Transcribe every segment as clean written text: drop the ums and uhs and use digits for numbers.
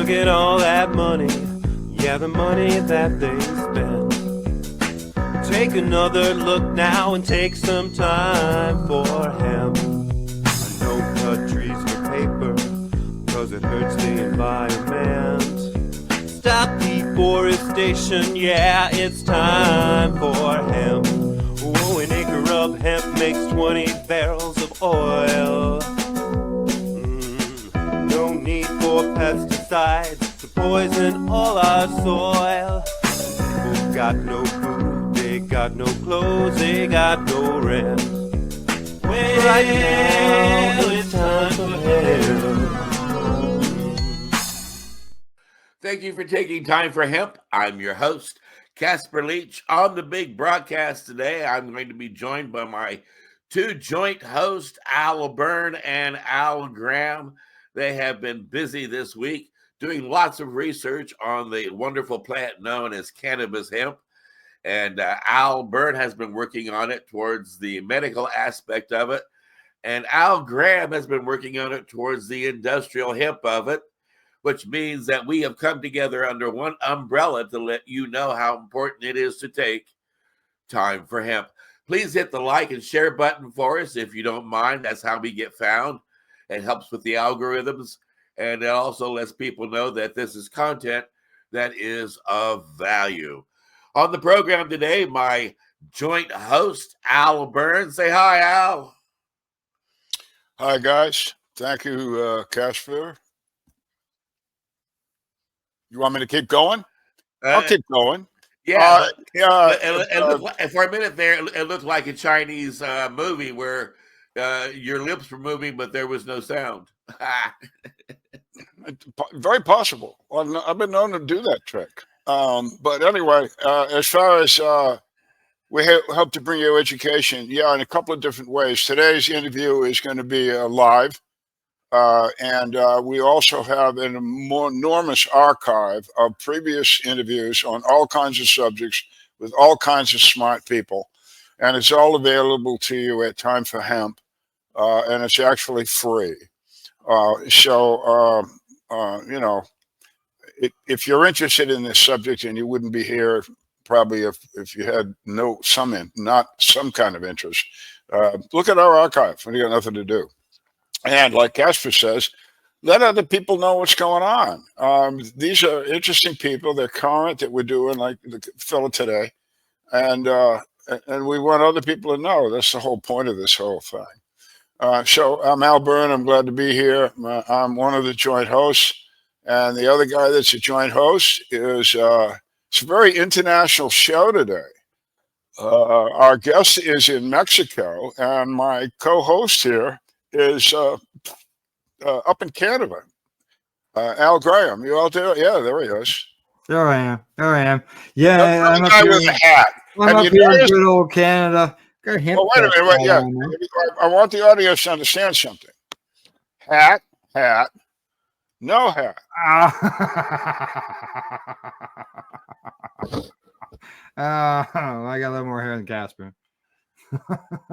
look at all that money, yeah, the money that they spend. Take another look now and take some time for hemp. No cut trees for paper, cause it hurts the environment. Stop deforestation, yeah, it's time for hemp. Oh, an acre of hemp makes 20 barrels of oil. No need for pesticides to poison all our soil. People got no food, they got no clothes, they got no rent. Well, right now it's time for hemp. Thank you for taking time for hemp. I'm your host, Casper Leitch. On the big broadcast today, I'm going to be joined by my two joint hosts, Al Byrne and Al Graham. They have been busy this week doing lots of research on the wonderful plant known as cannabis hemp. And Al Byrne has been working on it towards the medical aspect of it. And Al Graham has been working on it towards the industrial hemp of it, which means that we have come together under one umbrella to let you know how important it is to take time for hemp. Please hit the like and share button for us if you don't mind. That's how we get found. It helps with the algorithms, and it also lets people know that this is content that is of value. On the program today, my joint host, Al Byrne. Say hi, Al. Hi, guys. Thank you, Casper. You want me to keep going? I'll keep going. Yeah. For a minute there, it looked like a Chinese movie where your lips were moving, but there was no sound. Very possible. Well, I've been known to do that trick. But anyway, as far as we hope to bring you education, in a couple of different ways. Today's interview is going to be live. And we also have an enormous archive of previous interviews on all kinds of subjects with all kinds of smart people. And it's all available to you at Time for Hemp. And it's actually free. If you're interested in this subject, and you wouldn't be here probably if you had not some kind of interest, look at our archive when you got nothing to do. And like Casper says, let other people know what's going on. These are interesting people. They're current that we're doing, like the fellow today. And we want other people to know. That's the whole point of this whole thing. So I'm Al Byrne. I'm glad to be here. I'm one of the joint hosts. And the other guy that's a joint host is, it's a very international show today. Our guest is in Mexico, and my co-host here is up in Canada. Al Graham, you all there? Yeah, there he is. There I am. Yeah, I'm up here with a hat. I'm up here in good old Canada. Well, wait a minute. I want the audience to understand something. Hat, no hat. I got a little more hair than Casper.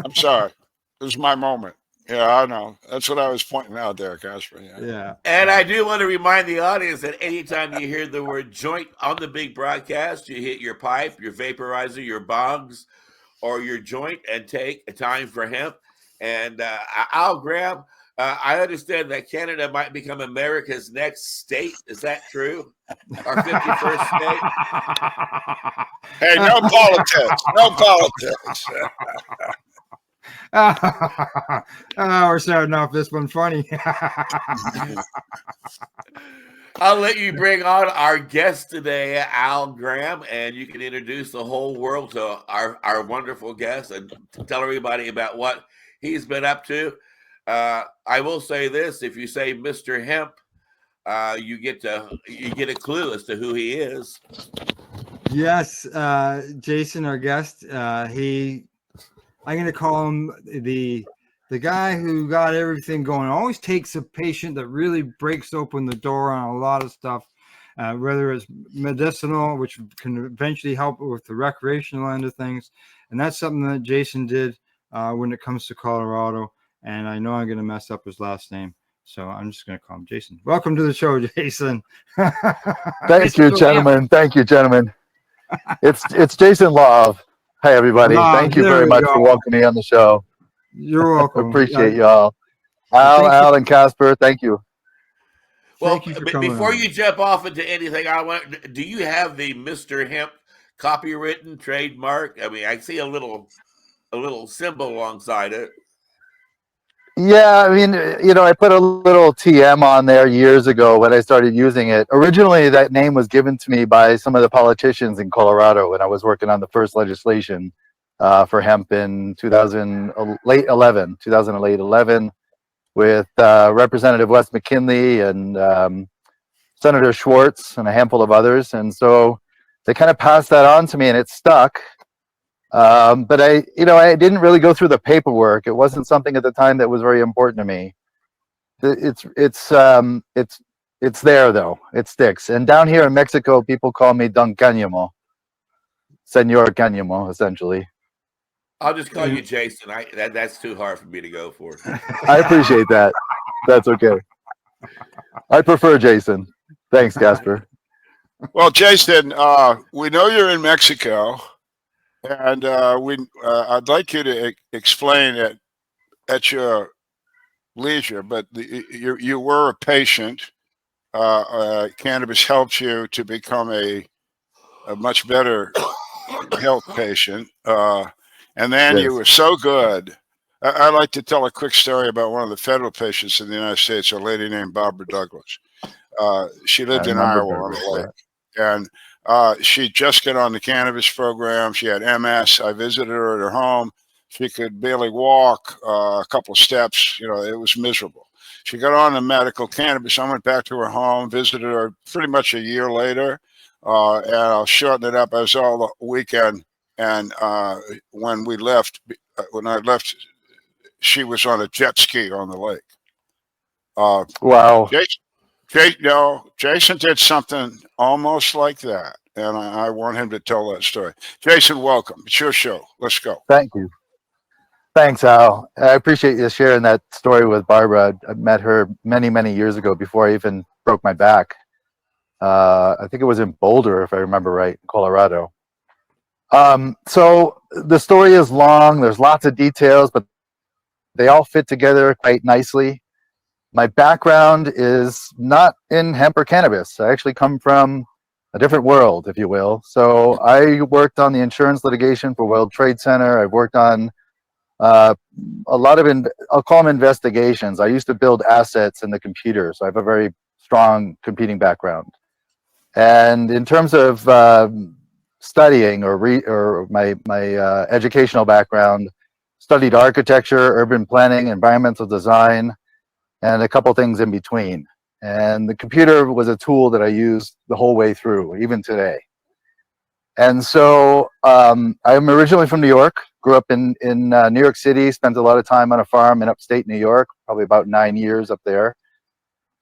I'm sorry. This is my moment. Yeah, I know. That's what I was pointing out there, Casper. Yeah. And I do want to remind the audience that anytime you hear the word joint on the big broadcast, you hit your pipe, your vaporizer, your bongs, or your joint and take a time for hemp. And Al Graham, I understand that Canada might become America's next state. Is that true? Our 51st state? Hey, no politics. No politics. We're starting off this one funny. I'll let you bring on our guest today, Al Graham, and you can introduce the whole world to our wonderful guest and tell everybody about what he's been up to. I will say this: if you say Mr. Hemp, you get a clue as to who he is. Yes, Jason, our guest. I'm going to call him the guy who got everything going. Always takes a patient that really breaks open the door on a lot of stuff, whether it's medicinal, which can eventually help with the recreational end of things. And that's something that Jason did when it comes to Colorado. And I know I'm going to mess up his last name. So I'm just going to call him Jason. Welcome to the show, Jason. Thank you, gentlemen. Thank you, gentlemen. It's Jason Lauve. Hi, everybody. Thank you very much for welcoming me on the show. You're welcome. Appreciate y'all. Al, and Casper, thank you. Well, before you jump off into anything, do you have the Mr. Hemp copywritten trademark? I mean, I see a little symbol alongside it. Yeah, I mean, I put a little TM on there years ago when I started using it. Originally, that name was given to me by some of the politicians in Colorado when I was working on the first legislation for hemp in 2011, with Representative Wes McKinley and Senator Schwartz and a handful of others. And so they kind of passed that on to me, and it stuck. But I didn't really go through the paperwork. It wasn't something at the time that was very important to me. It's there though. It sticks. And down here in Mexico, people call me Don Cáñamo, Senor Cáñamo, essentially. I'll just call you Jason. That's too hard for me to go for. I appreciate that. That's okay. I prefer Jason. Thanks, Casper. Well, Jason, we know you're in Mexico, and I'd like you to explain it at your leisure. But you were a patient. Cannabis helped you to become a much better health patient. And then you were so good. I'd like to tell a quick story about one of the federal patients in the United States, a lady named Barbara Douglas. She lived in Iowa on the lake. And she just got on the cannabis program. She had MS. I visited her at her home. She could barely walk a couple of steps. It was miserable. She got on the medical cannabis. I went back to her home, visited her pretty much a year later. And I'll shorten it up. I was all the weekend. And when I left, she was on a jet ski on the lake. Wow. Jason did something almost like that. And I want him to tell that story. Jason, welcome. It's your show. Let's go. Thank you. Thanks, Al. I appreciate you sharing that story with Barbara. I met her many, many years ago before I even broke my back. I think it was in Boulder, if I remember right, in Colorado. So the story is long. There's lots of details, but they all fit together quite nicely. My background is not in hemp or cannabis. I actually come from a different world, if you will. So I worked on the insurance litigation for World Trade Center. I've worked on a lot of, I'll call them investigations. I used to build assets in the computer, so I have a very strong computing background. And in terms of studying or my educational background, studied architecture, urban planning, environmental design, and a couple things in between. And the computer was a tool that I used the whole way through, even today. And so I'm originally from New York, grew up in New York City, spent a lot of time on a farm in upstate New York, probably about 9 years up there.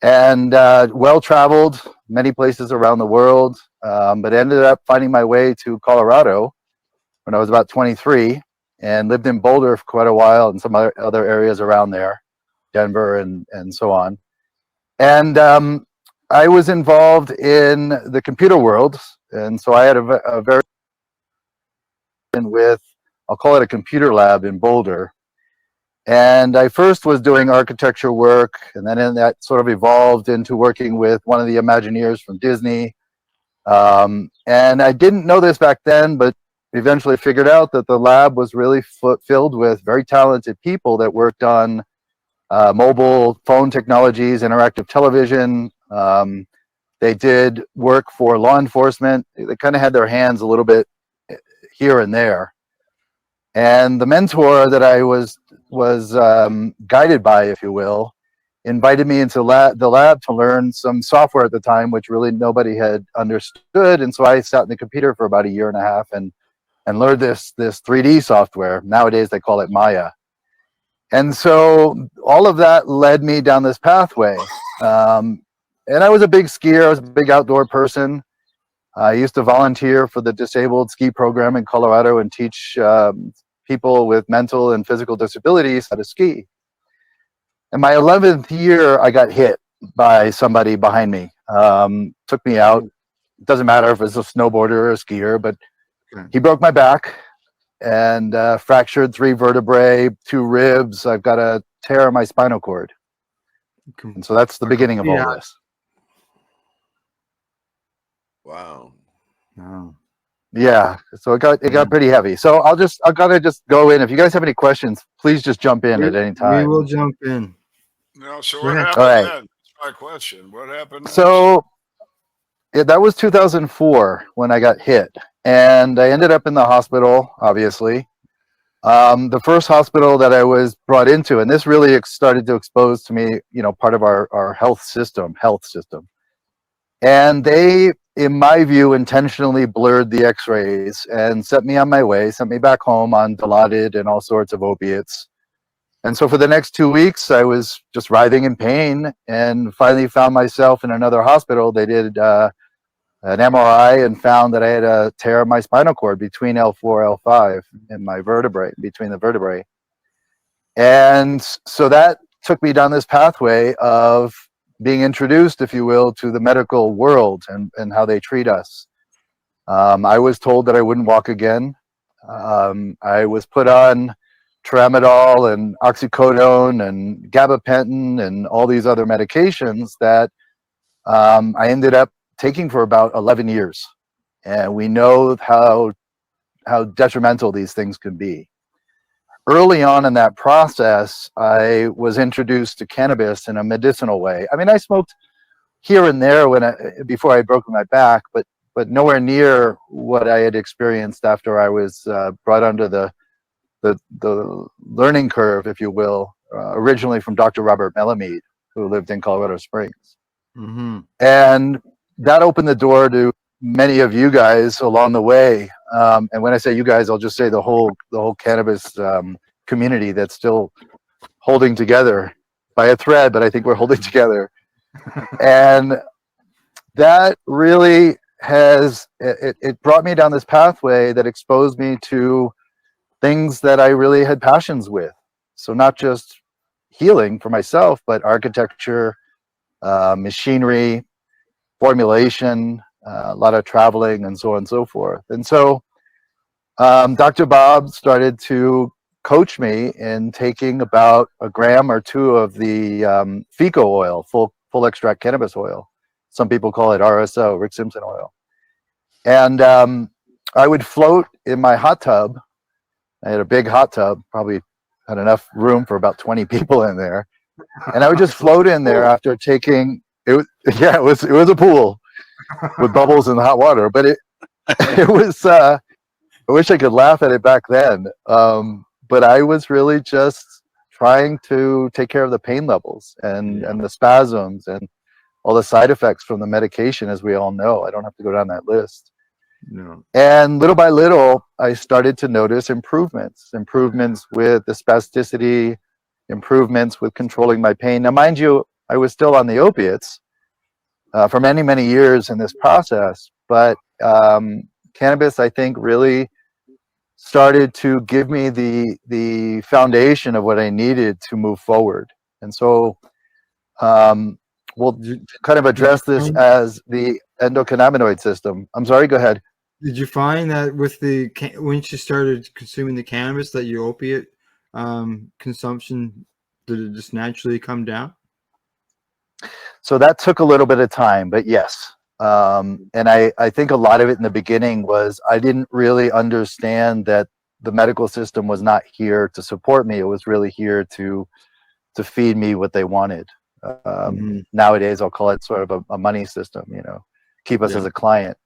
And well-traveled, many places around the world, but ended up finding my way to Colorado when I was about 23 and lived in Boulder for quite a while and some other areas around there, Denver and so on. And I was involved in the computer world. And so I had a very with, I'll call it a computer lab in Boulder. And I first was doing architecture work, and then that sort of evolved into working with one of the Imagineers from Disney. And I didn't know this back then, but eventually figured out that the lab was really filled with very talented people that worked on mobile phone technologies, interactive television. They did work for law enforcement. They kind of had their hands a little bit here and there. And the mentor that I was guided by, if you will, invited me into the lab to learn some software at the time, which really nobody had understood. And so I sat in the computer for about a year and a half and learned this 3D software. Nowadays they call it Maya. And so all of that led me down this pathway. And I was a big skier. I was a big outdoor person. I used to volunteer for the disabled ski program in Colorado and teach people with mental and physical disabilities how to ski. In my 11th year, I got hit by somebody behind me. Took me out. Doesn't matter if it's a snowboarder or a skier, but he broke my back and fractured 3 vertebrae, 2 ribs. I've got a tear in my spinal cord. And so that's the beginning of all this. Wow. Oh. Yeah, so it got pretty heavy. So I gotta just go in. If you guys have any questions, please just jump in at any time. We will jump in. No, so Go what ahead. happened All right. then? That's my question. What happened next? So yeah, that was 2004 when I got hit, and I ended up in the hospital. Obviously, the first hospital that I was brought into, and this really started to expose to me, part of our health system, and they, in my view, intentionally blurred the X-rays and sent me on my way, sent me back home on Dilaudid and all sorts of opiates. And so for the next 2 weeks, I was just writhing in pain, and finally found myself in another hospital. They did an MRI and found that I had a tear in my spinal cord between L4, L5 in my vertebrae, between the vertebrae. And so that took me down this pathway of being introduced, if you will, to the medical world and how they treat us. I was told that I wouldn't walk again. I was put on tramadol and oxycodone and gabapentin and all these other medications that I ended up taking for about 11 years. And we know how detrimental these things can be. Early on in that process, I was introduced to cannabis in a medicinal way. I mean, I smoked here and there before I broke my back, but nowhere near what I had experienced after I was brought under the learning curve, if you will, originally from Dr. Robert Melamede, who lived in Colorado Springs. Mm-hmm. And that opened the door to many of you guys along the way. And when I say you guys, I'll just say the whole cannabis community that's still holding together by a thread, but I think we're holding together. And that really it brought me down this pathway that exposed me to things that I really had passions with. So not just healing for myself, but architecture, machinery, formulation, a lot of traveling, and so on and so forth. And so Dr. Bob started to coach me in taking about 1 gram or 2 of the FICO oil, full extract cannabis oil. Some people call it RSO, Rick Simpson oil. And I would float in my hot tub. I had a big hot tub, probably had enough room for about 20 people in there. And I would just float in there after taking it. It was a pool with bubbles and hot water, but it was. I wish I could laugh at it back then, but I was really just trying to take care of the pain levels and the spasms and all the side effects from the medication, as we all know. I don't have to go down that list. No. And little by little, I started to notice improvements with the spasticity, improvements with controlling my pain. Now, mind you, I was still on the opiates for many, many years in this process, but cannabis, I think, really started to give me the foundation of what I needed to move forward. And so we'll kind of address this as the endocannabinoid system. I'm sorry, go ahead. Did you find that with once you started consuming the cannabis, that your opiate consumption, did it just naturally come down? So that took a little bit of time, but yes. And I think a lot of it in the beginning was I didn't really understand that the medical system was not here to support me. It was really here to feed me what they wanted. Nowadays, I'll call it sort of a money system, keep us as a client.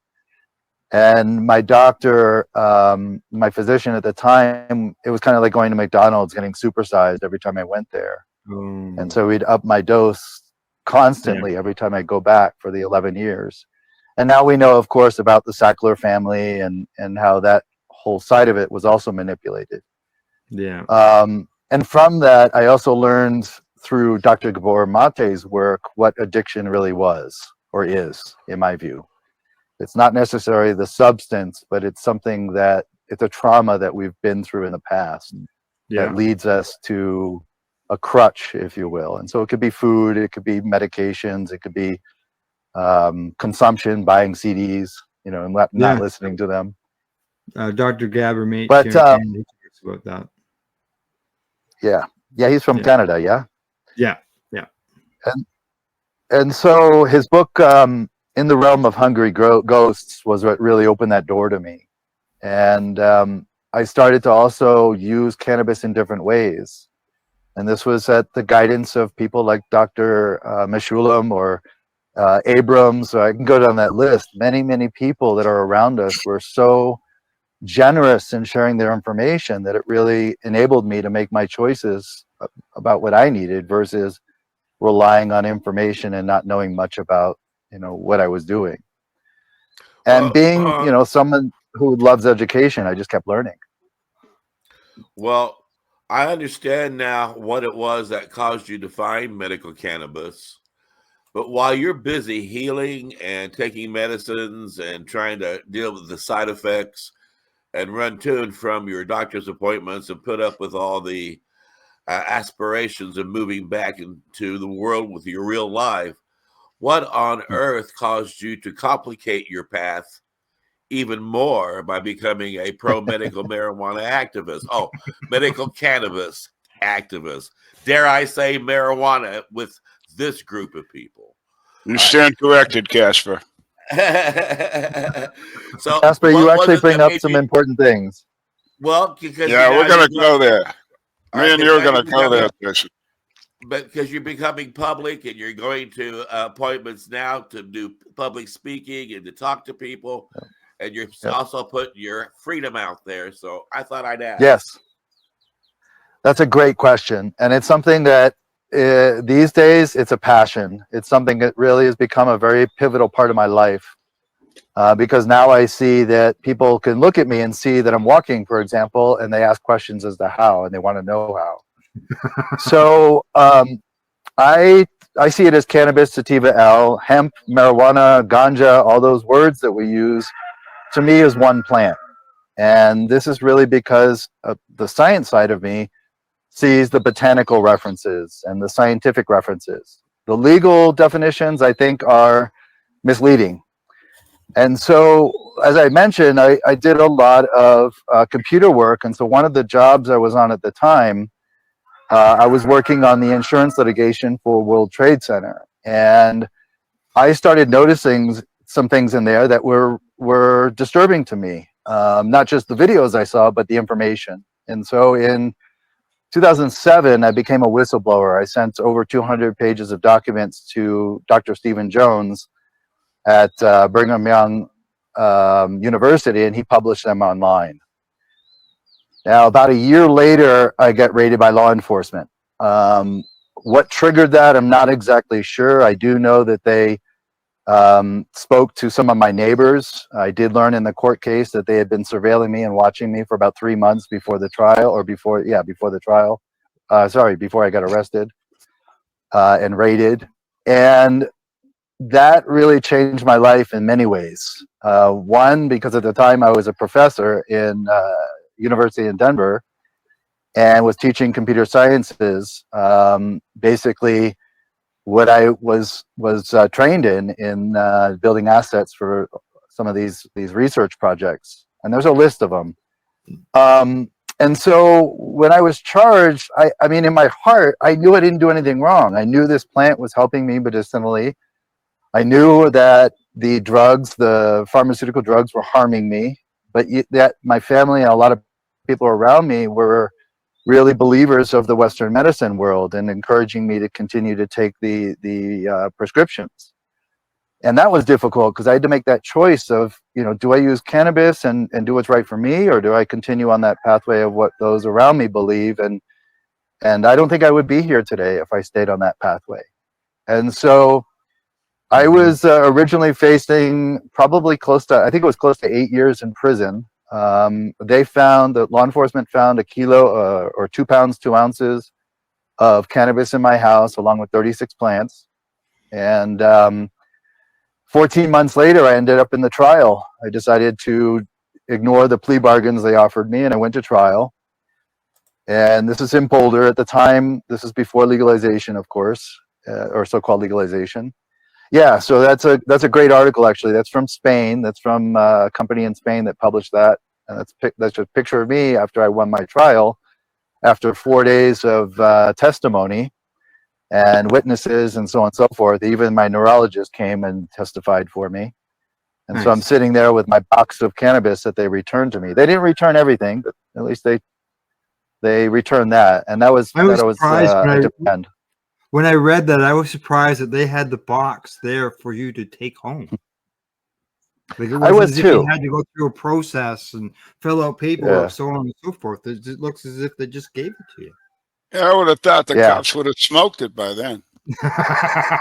And my doctor, my physician at the time, it was kind of like going to McDonald's, getting supersized every time I went there. And so we'd up my dose constantly every time I go back for the 11 years. And now we know, of course, about the Sackler family and how that whole side of it was also manipulated. Yeah. And from that, I also learned through Dr. Gabor Mate's work what addiction really was or is, in my view. It's not necessarily the substance, but it's something it's a trauma that we've been through in the past that leads us to a crutch, if you will. And so it could be food, it could be medications, it could be consumption, buying CDs, and not listening to them. Dr. Gabbermate But here in Canada talks about that. Yeah, he's from Canada. Yeah. And so his book, In the Realm of Hungry Ghosts, was what really opened that door to me. And I started to also use cannabis in different ways. And this was at the guidance of people like Dr. Meshulam or Abrams. So I can go down that list. Many, many people that are around us were so generous in sharing their information that it really enabled me to make my choices about what I needed versus relying on information and not knowing much about, what I was doing. And being, someone who loves education, I just kept learning. Well, I understand now what it was that caused you to find medical cannabis. But while you're busy healing and taking medicines and trying to deal with the side effects and run to and from your doctor's appointments and put up with all the aspirations of moving back into the world with your real life, what on earth caused you to complicate your path even more by becoming a pro-medical marijuana activist? Oh, medical cannabis activist. Dare I say marijuana with this group of people? You stand corrected, Casper. So, Casper, you actually bring up some important things. Well, because we're going to go there. Me and you are going to go there, Jason. But because you're becoming public and you're going to appointments now to do public speaking and to talk to people, and you're also putting your freedom out there. So I thought I'd ask. Yes, that's a great question, and it's something that these days it's a passion. It's something that really has become a very pivotal part of my life. Because now I see that people can look at me and see that I'm walking, for example, and they ask questions as to how, and they want to know how. So I see it as cannabis, sativa L, hemp, marijuana, ganja, all those words that we use, to me is one plant. And this is really because the science side of me sees the botanical references and the scientific references. The legal definitions, I think, are misleading. And so, as I mentioned, I did a lot of computer work. And so one of the jobs I was on at the time, I was working on the insurance litigation for World Trade Center. And I started noticing some things in there that were disturbing to me. Not just the videos I saw, but the information. And so in 2007, I became a whistleblower. I sent over 200 pages of documents to Dr. Stephen Jones at Brigham Young University, and he published them online. Now, about a year later, I got raided by law enforcement. What triggered that, I'm not exactly sure. I do know that they spoke to some of my neighbors. I did learn in the court case that they had been surveilling me and watching me for about 3 months before the trial, or before the trial. Before I got arrested and raided. And that really changed my life in many ways. One, because at the time I was a professor in University in Denver and was teaching computer sciences. Basically, what I was trained in building assets for some of these research projects, and there's a list of them. And so when I was charged, I mean, in my heart, I knew I didn't do anything wrong. I knew this plant was helping me medicinally. I knew that the pharmaceutical drugs were harming me, but that my family and a lot of people around me were really believers of the Western medicine world and encouraging me to continue to take the prescriptions. And that was difficult because I had to make that choice of, do I use cannabis and do what's right for me, or do I continue on that pathway of what those around me believe? And I don't think I would be here today if I stayed on that pathway. And so I was originally facing probably close to 8 years in prison. Law enforcement found a kilo or 2 pounds, 2 ounces of cannabis in my house, along with 36 plants. And 14 months later, I ended up in the trial. I decided to ignore the plea bargains they offered me, and I went to trial. And this is in Boulder at the time. This is before legalization, of course, or so-called legalization. Yeah, so that's a great article, actually. That's from Spain. That's from a company in Spain that published that. And that's a picture of me after I won my trial, after 4 days of testimony and witnesses and so on and so forth. Even my neurologist came and testified for me. And so I'm Nice. sitting there with my box of cannabis that they returned to me. They didn't return everything, but at least they returned that. And that was I was surprised a demand. when I read that. I was surprised that they had the box there for you to take home. Like it I wasn't was as if you too. had to go through a process and fill out paperwork, so on and so forth. It just looks as if they just gave it to you. Yeah, I would have thought the Yeah. cops would have smoked it by then.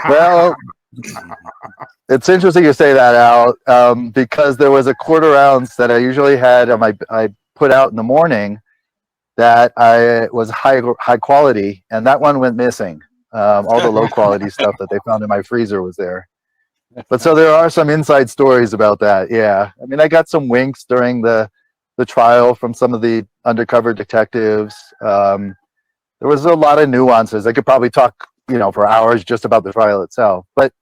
Well, it's interesting you say that, Al, because there was a quarter ounce that I usually had on I put out in the morning that I was high quality, and that one went missing. All the low quality stuff that they found in my freezer was there. But so there are some inside stories about that. Yeah, I mean, I got some winks during the trial from some of the undercover detectives. There was a lot of nuances. I could probably talk, for hours just about the trial itself. But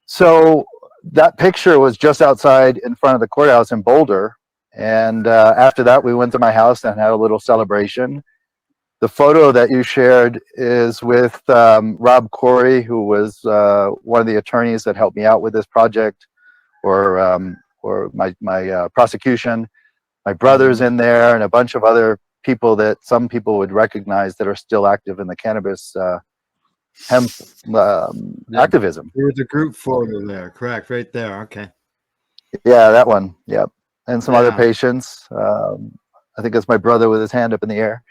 so that picture was just outside in front of the courthouse in Boulder. And after that, we went to my house and had a little celebration. The photo that you shared is with Rob Corey, who was one of the attorneys that helped me out with this project, or my prosecution. My brother's in there, and a bunch of other people that some people would recognize that are still active in the cannabis hemp activism. There was a group photo there, correct? Right there. Okay. Yeah, that one. Yep. And some other Yeah. patients. I think it's my brother with his hand up in the air.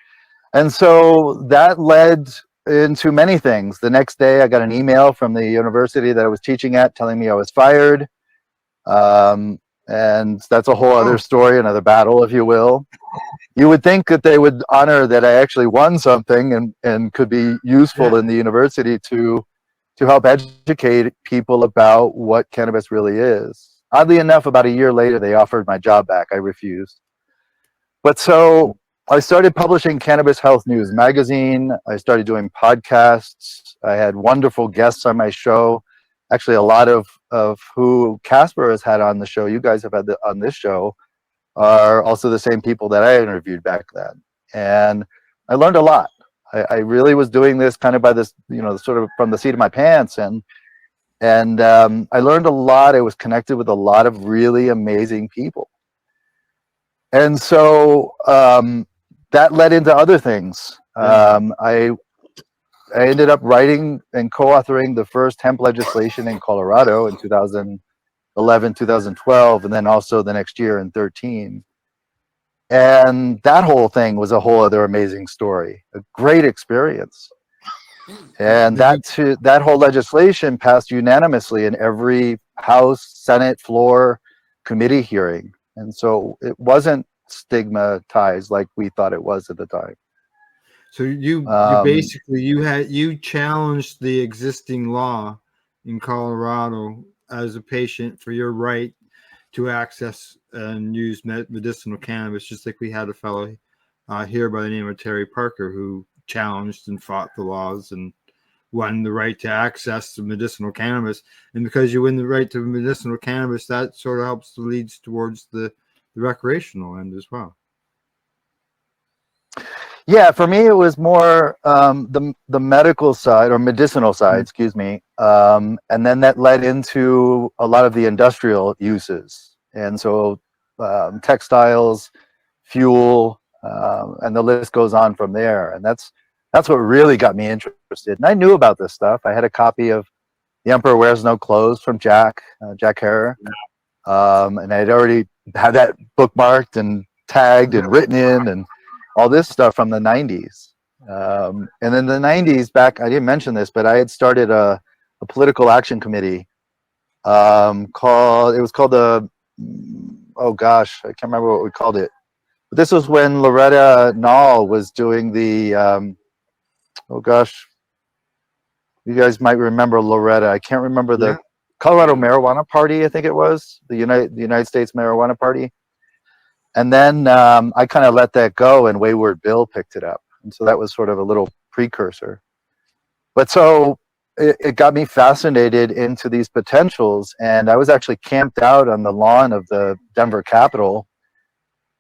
And so that led into many things. The next day, I got an email from the university that I was teaching at telling me I was fired. And that's a whole other story, another battle, if you will. You would think that they would honor that I actually won something and could be useful in the university to help educate people about what cannabis really is. Oddly enough, about a year later, they offered my job back. I refused. But so I started publishing Cannabis Health News magazine. I started doing podcasts. I had wonderful guests on my show. Actually, a lot of who Casper has had on the show, you guys have had on this show, are also the same people that I interviewed back then. And I learned a lot. I really was doing this kind of by this, sort of from the seat of my pants. And I learned a lot. I was connected with a lot of really amazing people. And so that led into other things. I ended up writing and co-authoring the first hemp legislation in Colorado in 2011, 2012, and then also the next year in 2013. And that whole thing was a whole other amazing story, a great experience. And that whole legislation passed unanimously in every House, Senate, floor, committee hearing. And so it wasn't stigmatized like we thought it was at the time. So you basically you challenged the existing law in Colorado as a patient for your right to access and use medicinal cannabis, just like we had a fellow here by the name of Terry Parker who challenged and fought the laws and won the right to access the medicinal cannabis. And because you win the right to medicinal cannabis, that sort of leads towards the recreational end as well. Yeah, for me, it was more the medical side or medicinal side, excuse me. And then that led into a lot of the industrial uses. And so textiles, fuel, and the list goes on from there. And that's what really got me interested. And I knew about this stuff. I had a copy of The Emperor Wears No Clothes from Jack Herer. And I had already had that bookmarked and tagged and written in and all this stuff from the 90s. And in the 90s back, I didn't mention this, but I had started a political action committee called the, oh gosh, I can't remember what we called it. But this was when Loretta Nall was doing the, oh gosh, you guys might remember Loretta. I can't remember the Colorado Marijuana Party, I think it was, the United States Marijuana Party. And then I kind of let that go, and Wayward Bill picked it up. And so that was sort of a little precursor. But so it got me fascinated into these potentials. And I was actually camped out on the lawn of the Denver Capitol,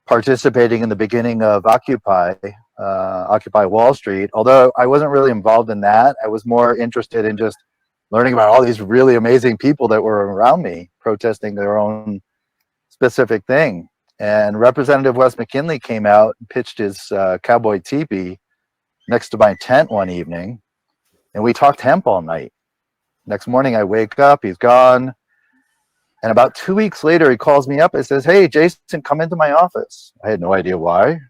participating in the beginning of Occupy Wall Street. Although I wasn't really involved in that. I was more interested in just learning about all these really amazing people that were around me protesting their own specific thing. And Representative Wes McKinley came out and pitched his cowboy teepee next to my tent one evening, and we talked hemp all night. Next morning I wake up, he's gone. And about 2 weeks later, he calls me up and says, "Hey, Jason, come into my office." I had no idea why.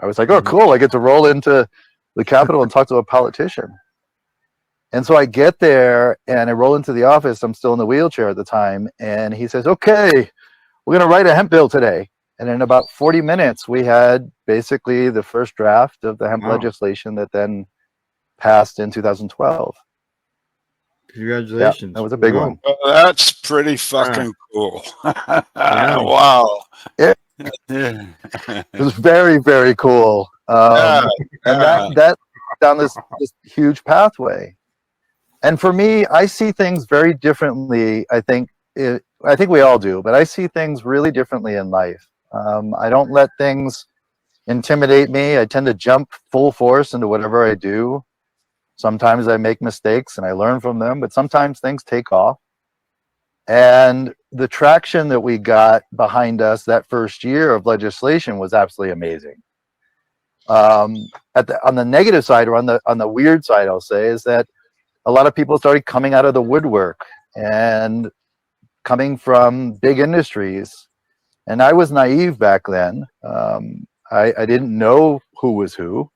I was like, "Oh, cool. I get to roll into the Capitol and talk to a politician." And so I get there and I roll into the office. I'm still in the wheelchair at the time. And he says, "Okay, we're going to write a hemp bill today." And in about 40 minutes, we had basically the first draft of the hemp legislation that then passed in 2012. Congratulations. Yeah, that was a big one. That's pretty fucking cool. Wow. It was very, very cool. And that down this huge pathway. And for me, I see things very differently. I think we all do, but I see things really differently in life. I don't let things intimidate me. I tend to jump full force into whatever I do. Sometimes I make mistakes and I learn from them, but sometimes things take off. And the traction that we got behind us that first year of legislation was absolutely amazing. On the negative side, or on the weird side, I'll say, is that a lot of people started coming out of the woodwork and coming from big industries. And I was naive back then. I didn't know who was who.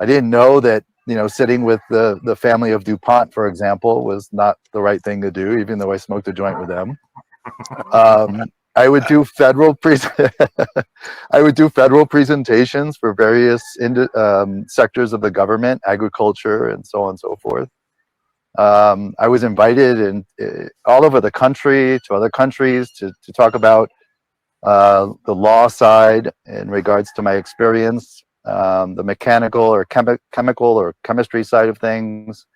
I didn't know that, sitting with the family of DuPont, for example, was not the right thing to do, even though I smoked a joint with them. I would do federal presentations for various sectors of the government, agriculture, and so on and so forth. I was invited all over the country to other countries to talk about the law side in regards to my experience, the mechanical or chemical or chemistry side of things,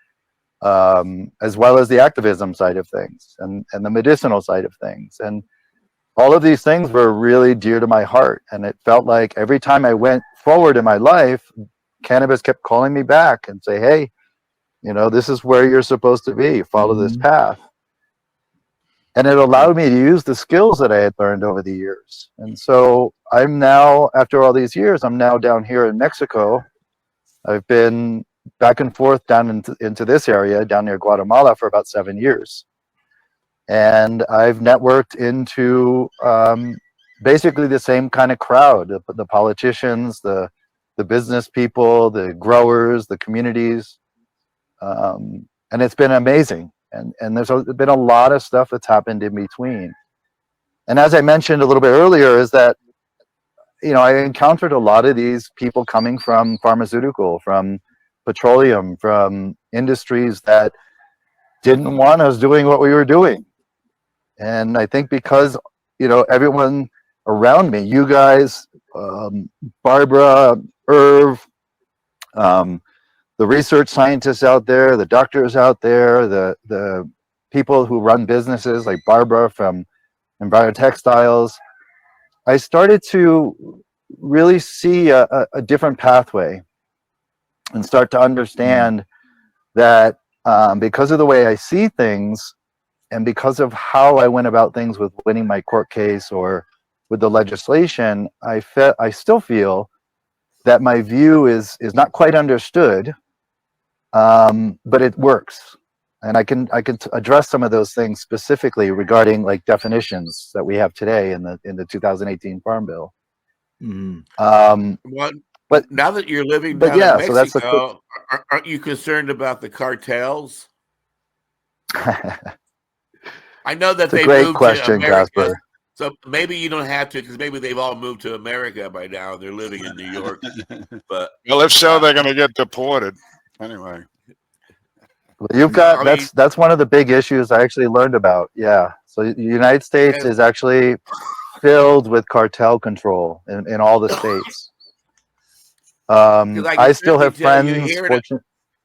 as well as the activism side of things and the medicinal side of things. And all of these things were really dear to my heart. And it felt like every time I went forward in my life, cannabis kept calling me back and say, "Hey, this is where you're supposed to be. Follow this path." And it allowed me to use the skills that I had learned over the years. And so I'm now, after all these years, I'm now down here in Mexico. I've been back and forth down into this area, down near Guatemala, for about 7 years. And I've networked into basically the same kind of crowd, the politicians, the business people, the growers, the communities. And it's been amazing. And there's been a lot of stuff that's happened in between. And as I mentioned a little bit earlier, is that, I encountered a lot of these people coming from pharmaceutical, from petroleum, from industries that didn't want us doing what we were doing. And I think because, everyone around me, you guys, Barbara, Irv, the research scientists out there, the doctors out there, the people who run businesses like Barbara from Envirotextiles, I started to really see a different pathway and start to understand that because of the way I see things and because of how I went about things with winning my court case or with the legislation, I still feel that my view is not quite understood, but it works. And I can address some of those things specifically regarding like definitions that we have today in the 2018 Farm Bill. But now that you're living down in Mexico, aren't you concerned about the cartels? I know that they moved to America, Casper. so maybe you don't have to, because maybe they've all moved to America by now. They're living in New York. But well, if so, they're going to get deported anyway. Well, you've got that's one of the big issues I actually learned about. Yeah, so the United States is actually filled with cartel control in all the states. Because I I can still certainly have tell you friends.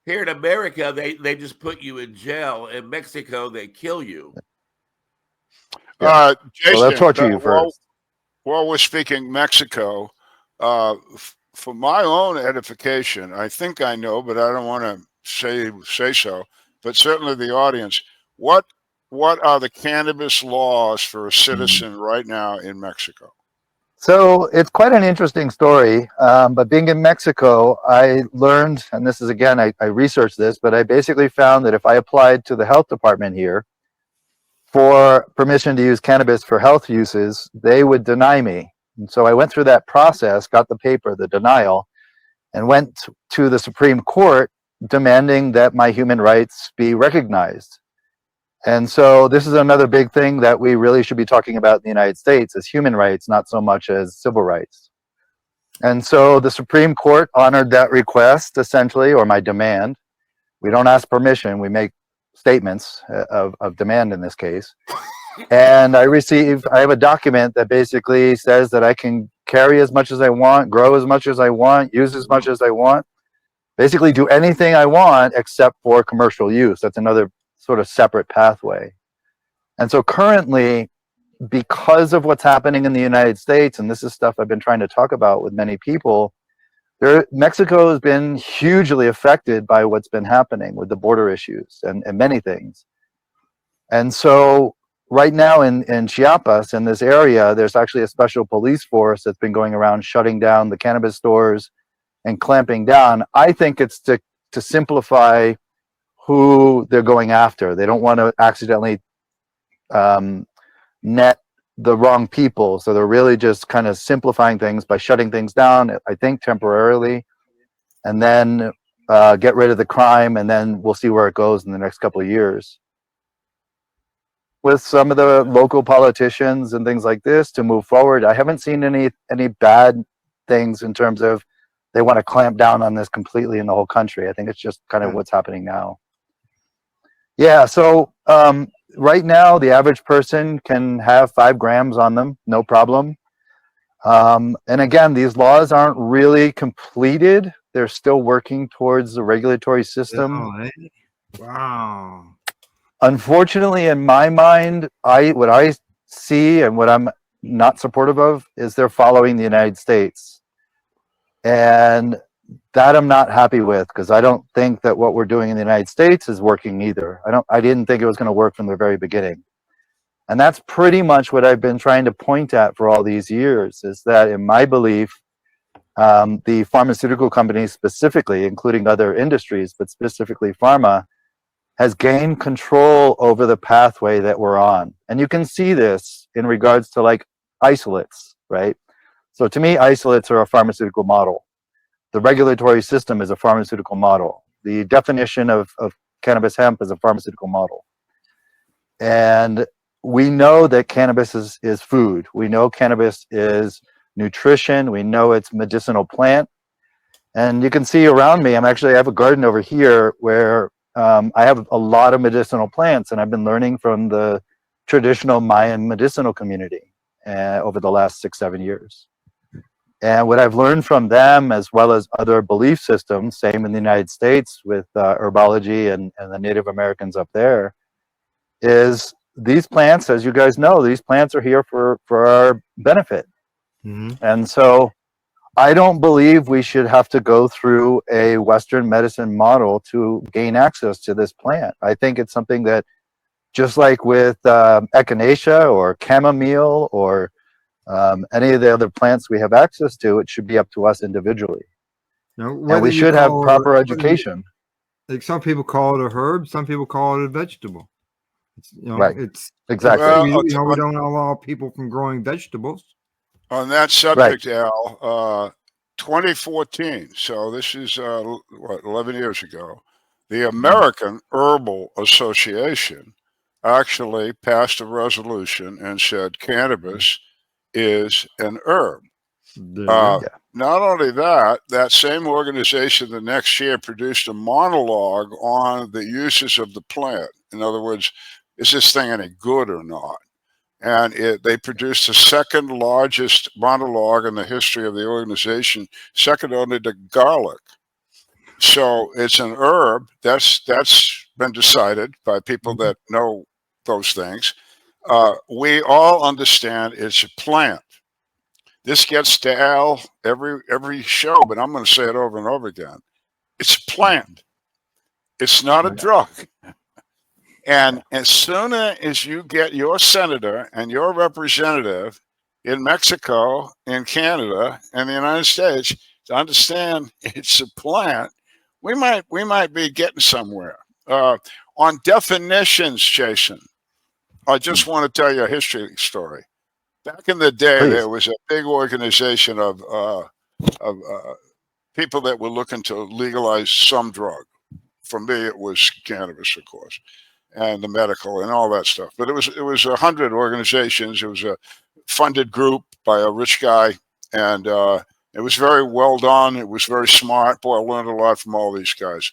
here in America, they just put you in jail. In Mexico, they kill you. Yeah. Well, they'll Jason, torture you first. while we're speaking Mexico, for my own edification, I think I know, but I don't want to say so. But certainly the audience, what are the cannabis laws for a citizen right now in Mexico? So it's quite an interesting story. But being in Mexico, I learned, and this is again, I researched this, but I basically found that if I applied to the health department here for permission to use cannabis for health uses, they would deny me. And so I went through that process, got the paper, the denial, and went to the Supreme Court demanding that my human rights be recognized. And so this is another big thing that we really should be talking about in the United States is human rights, not so much as civil rights. And so the Supreme Court honored that request, essentially, or my demand. We don't ask permission, we make statements of demand in this case. And I have a document that basically says that I can carry as much as I want, grow as much as I want, use as much as I want, basically do anything I want except for commercial use. That's another sort of separate pathway. And so currently, because of what's happening in the United States, and this is stuff I've been trying to talk about with many people, Mexico has been hugely affected by what's been happening with the border issues and many things. And so right now in Chiapas, in this area, there's actually a special police force that's been going around shutting down the cannabis stores and clamping down. I think it's to simplify who they're going after. They don't want to accidentally net the wrong people. So they're really just kind of simplifying things by shutting things down, I think temporarily, and then get rid of the crime, and then we'll see where it goes in the next couple of years. With some of the local politicians and things like this to move forward, I haven't seen any bad things in terms of they want to clamp down on this completely in the whole country. I think it's just kind of what's happening now. Yeah, so right now the average person can have 5 grams on them, no problem. And again, these laws aren't really completed. They're still working towards the regulatory system. Oh, wow. Unfortunately, in my mind, what I see and what I'm not supportive of is they're following the United States. And that I'm not happy with, because I don't think that what we're doing in the United States is working either. I didn't think it was going to work from the very beginning. And that's pretty much what I've been trying to point at for all these years, is that in my belief, the pharmaceutical companies specifically, including other industries, but specifically pharma, has gained control over the pathway that we're on. And you can see this in regards to like isolates, right? So to me, isolates are a pharmaceutical model. The regulatory system is a pharmaceutical model. The definition of cannabis hemp is a pharmaceutical model. And we know that cannabis is food. We know cannabis is nutrition. We know it's medicinal plant. And you can see around me, I have a garden over here where I have a lot of medicinal plants, and I've been learning from the traditional Mayan medicinal community over the last 6-7 years. And what I've learned from them, as well as other belief systems, same in the United States with herbology and the Native Americans up there, is these plants, as you guys know, these plants are here for our benefit. Mm-hmm. And so I don't believe we should have to go through a Western medicine model to gain access to this plant. I think it's something that, just like with echinacea or chamomile or any of the other plants we have access to, it should be up to us individually. And we should have proper education. Like some people call it a herb, some people call it a vegetable. Right. It's exactly. We don't allow people from growing vegetables. On that subject, right. Al, 2014, so this is 11 years ago, the American Herbal Association actually passed a resolution and said cannabis is an herb. Not only that, that same organization the next year produced a monologue on the uses of the plant. In other words, is this thing any good or not? and they produced the second largest monologue in the history of the organization, second only to garlic. So it's an herb that's been decided by people that know those things. We all understand it's a plant. This gets to Al every show, but I'm going to say it over and over again. It's a plant. It's not a drug. And as soon as you get your senator and your representative in Mexico, in Canada, and the United States to understand it's a plant, we might be getting somewhere. On definitions, Jason, I just want to tell you a history story. Back in the day, Please. there was a big organization of people that were looking to legalize some drug. For me, it was cannabis, of course, and the medical and all that stuff. But it was 100 organizations. It was a funded group by a rich guy, and it was very well done. It was very smart. Boy, I learned a lot from all these guys.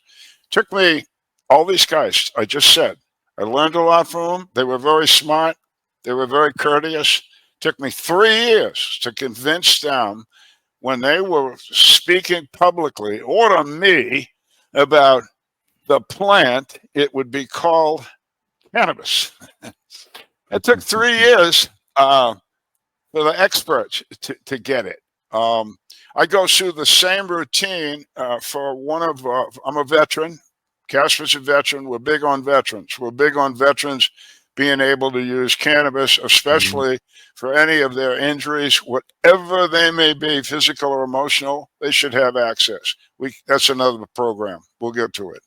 Took me, all these guys, I just said, I learned a lot from them. They were very smart. They were very courteous. Took me 3 years to convince them, when they were speaking publicly or to me about the plant, it would be called cannabis. It took 3 years for the experts to get it. I go through the same routine for one of, I'm a veteran. Casper's a veteran. We're big on veterans. We're big on veterans being able to use cannabis, especially for any of their injuries, whatever they may be, physical or emotional, they should have access. That's another program. We'll get to it.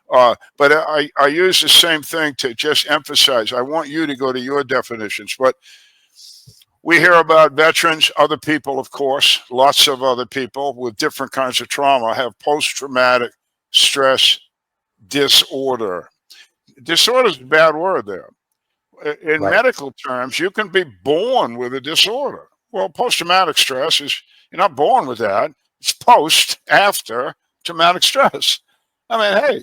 But I use the same thing to just emphasize. I want you to go to your definitions, but we hear about veterans, other people, of course, lots of other people with different kinds of trauma have post-traumatic stress disorder. Disorder is a bad word there. In medical terms, you can be born with a disorder. Well, post-traumatic stress is, you're not born with that. It's after traumatic stress. I mean, hey,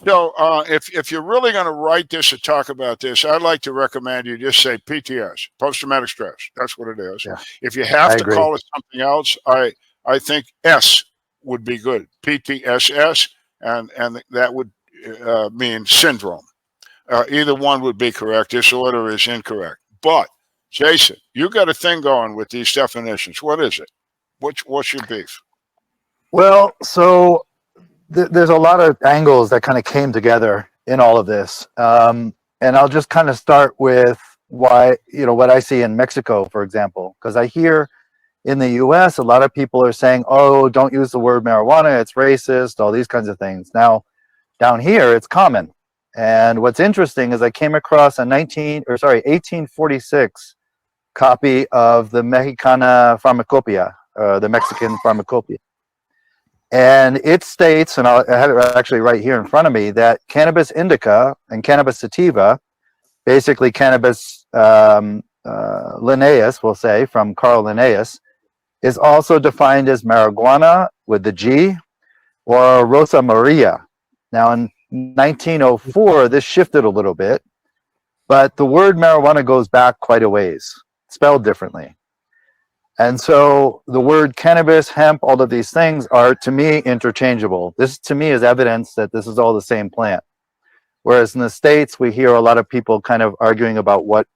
so if you're really going to write this or talk about this, I'd like to recommend you just say PTS, post-traumatic stress. That's what it is. Yeah. If you have to call it something else, I think S would be good. PTSS, and that would mean syndrome. Either one would be correct. Disorder is incorrect. But, Jason, you got a thing going with these definitions. What is it? What's your beef? Well, so there's a lot of angles that kind of came together in all of this. And I'll just kind of start with what I see in Mexico, for example, because I hear in the US, a lot of people are saying, oh, don't use the word marijuana. It's racist, all these kinds of things. Now, down here, it's common. And what's interesting is I came across a 1846 copy of the Mexicana Pharmacopoeia, the Mexican Pharmacopoeia. And it states, and I have it actually right here in front of me, that cannabis indica and cannabis sativa, basically cannabis Linnaeus, we'll say, from Carl Linnaeus, is also defined as marijuana with the G, or Rosa Maria. Now, in 1904, this shifted a little bit, but the word marijuana goes back quite a ways, spelled differently. And so the word cannabis, hemp, all of these things are, to me, interchangeable. This, to me, is evidence that this is all the same plant. Whereas in the States, we hear a lot of people kind of arguing about what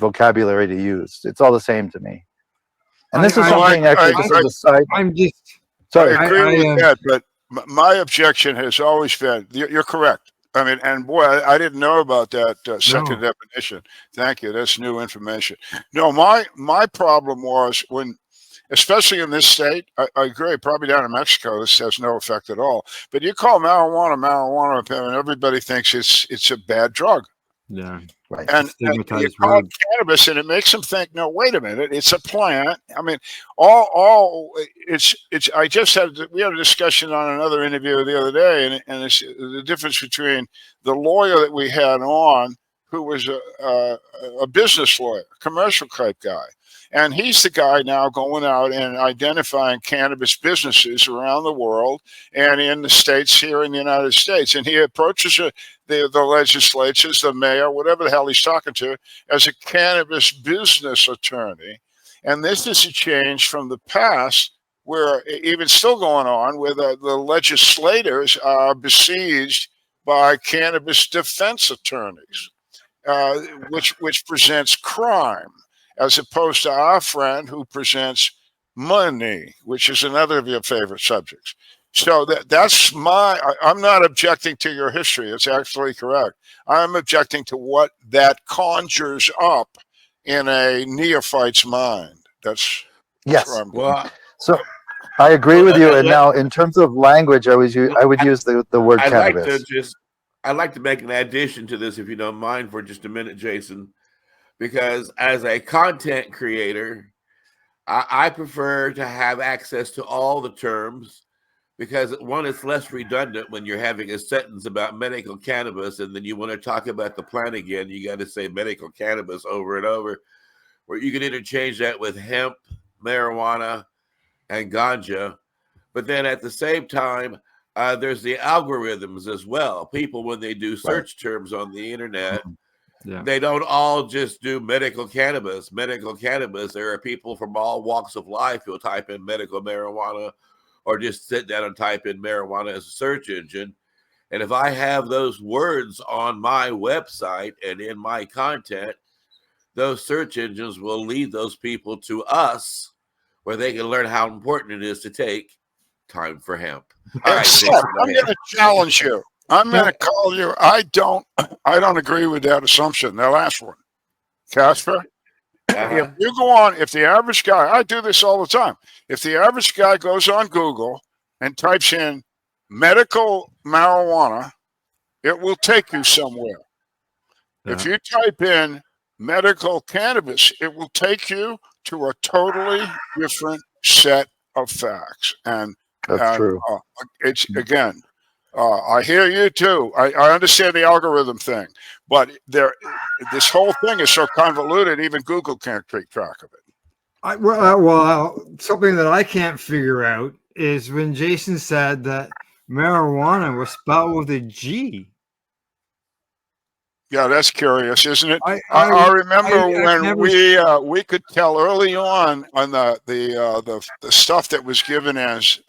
vocabulary to use. It's all the same to me. And this is something, actually, this is a side. I'm just... Sorry, I agree with that, but my objection has always been, you're correct. I mean, and boy, I didn't know about that second definition. Thank you. That's new information. No, my problem was when, especially in this state, I agree, probably down in Mexico, this has no effect at all. But you call marijuana, and everybody thinks it's a bad drug. Yeah. Right. And you call it cannabis, and it makes them think, no, wait a minute, it's a plant. I mean, I just we had a discussion on another interview the other day, and it's the difference between the lawyer that we had on, who was a business lawyer, commercial type guy. And he's the guy now going out and identifying cannabis businesses around the world and in the states here in the United States. And he approaches the legislatures, the mayor, whatever the hell he's talking to, as a cannabis business attorney. And this is a change from the past, where even still going on, where the legislators are besieged by cannabis defense attorneys, which presents crime, as opposed to our friend who presents money, which is another of your favorite subjects. So that's I'm not objecting to your history. It's actually correct. I'm objecting to what that conjures up in a neophyte's mind. That's Yes. where I'm going. Well, So I agree with you. And now, in terms of language, I would use the word cannabis. I'd like to make an addition to this, if you don't mind, for just a minute, Jason, because as a content creator, I prefer to have access to all the terms, because one, it's less redundant when you're having a sentence about medical cannabis and then you want to talk about the plant again. You got to say medical cannabis over and over, where you can interchange that with hemp, marijuana, and ganja. But then at the same time, there's the algorithms as well. People, when they do search terms on the internet, they don't all just do medical cannabis. There are people from all walks of life who'll type in medical marijuana, or just sit down and type in marijuana as a search engine. And if I have those words on my website and in my content, those search engines will lead those people to us, where they can learn how important it is to take time for hemp. All right, Jason, I'm going to challenge you. I'm going to call you. I don't agree with that assumption. The last one, Casper. If you go on, if the average guy, I do this all the time. If the average guy goes on Google and types in medical marijuana, it will take you somewhere. If you type in medical cannabis, it will take you to a totally different set of facts. And That's true. It's again, I hear you too. I understand the algorithm thing, but this whole thing is so convoluted, even Google can't keep track of it. Well, something that I can't figure out is when Jason said that marijuana was spelled with a G. Yeah, that's curious, isn't it? I remember when we could tell early on the stuff that was given as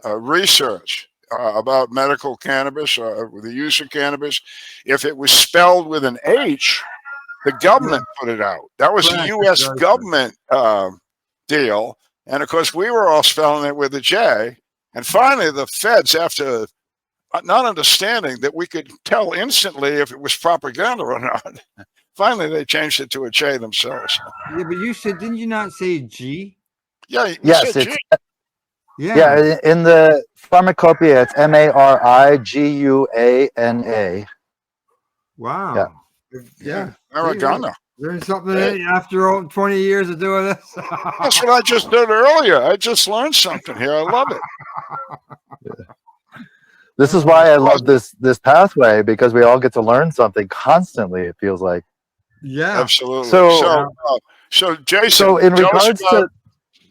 research about medical cannabis, the use of cannabis. If it was spelled with an H, the government put it out. That was a U.S. government deal, and of course we were all spelling it with a J. And finally, the feds, after not understanding that we could tell instantly if it was propaganda or not, finally they changed it to a J themselves. Yeah, but didn't you not say G? Yeah. Yes, G. Yeah, in the pharmacopoeia, it's MARIGUANA. Wow. Yeah. Oregano. Learned something after 20 years of doing this. That's what I just did earlier. I just learned something here. I love it. This is why I love this pathway, because we all get to learn something constantly, it feels like. Yeah. Absolutely. So Jason, in regards to,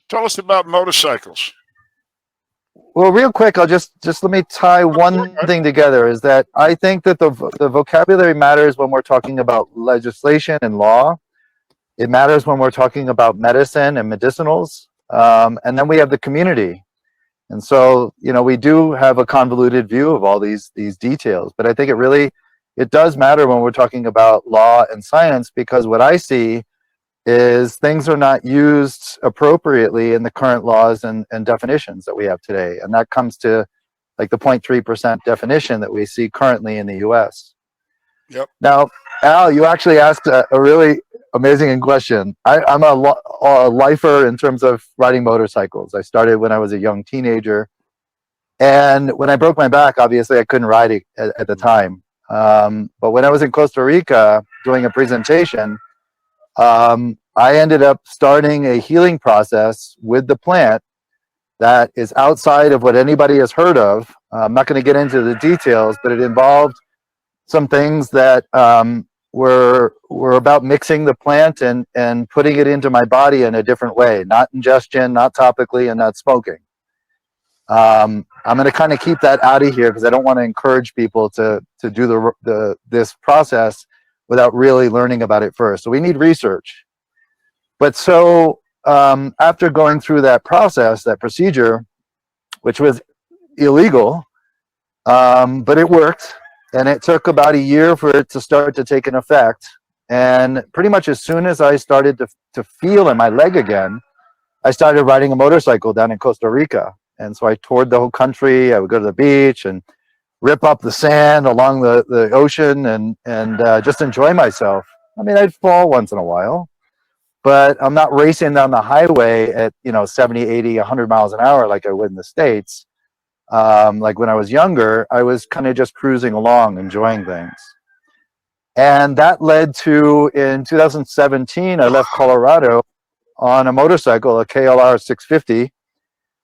tell us about motorcycles. well, real quick, I'll just let me tie one thing together, is that I think that the vocabulary matters when we're talking about legislation and law. It matters when we're talking about medicine and medicinals. And then we have the community. And so, we do have a convoluted view of all these details, but I think it does matter when we're talking about law and science, because what I see is things are not used appropriately in the current laws and definitions that we have today. And that comes to like the 0.3% definition that we see currently in the US. Yep. Now, Al, you actually asked a really amazing question. I'm a lifer in terms of riding motorcycles. I started when I was a young teenager. And when I broke my back, obviously I couldn't ride it at the time. But when I was in Costa Rica doing a presentation, I ended up starting a healing process with the plant that is outside of what anybody has heard of. I'm not going to get into the details, but it involved some things that were about mixing the plant and putting it into my body in a different way, not ingestion, not topically, and not smoking. I'm going to kind of keep that out of here because I don't want to encourage people to do this process without really learning about it first. So we need research. But so after going through that process, that procedure, which was illegal, but it worked, and it took about a year for it to start to take an effect. And pretty much as soon as I started to feel in my leg again, I started riding a motorcycle down in Costa Rica. And so I toured the whole country. I would go to the beach and rip up the sand along the ocean and just enjoy myself. I mean, I'd fall once in a while, but I'm not racing down the highway at 70, 80, 100 miles an hour like I would in the States. Like when I was younger, I was kind of just cruising along, enjoying things. And that led to, in 2017, I left Colorado on a motorcycle, a KLR 650,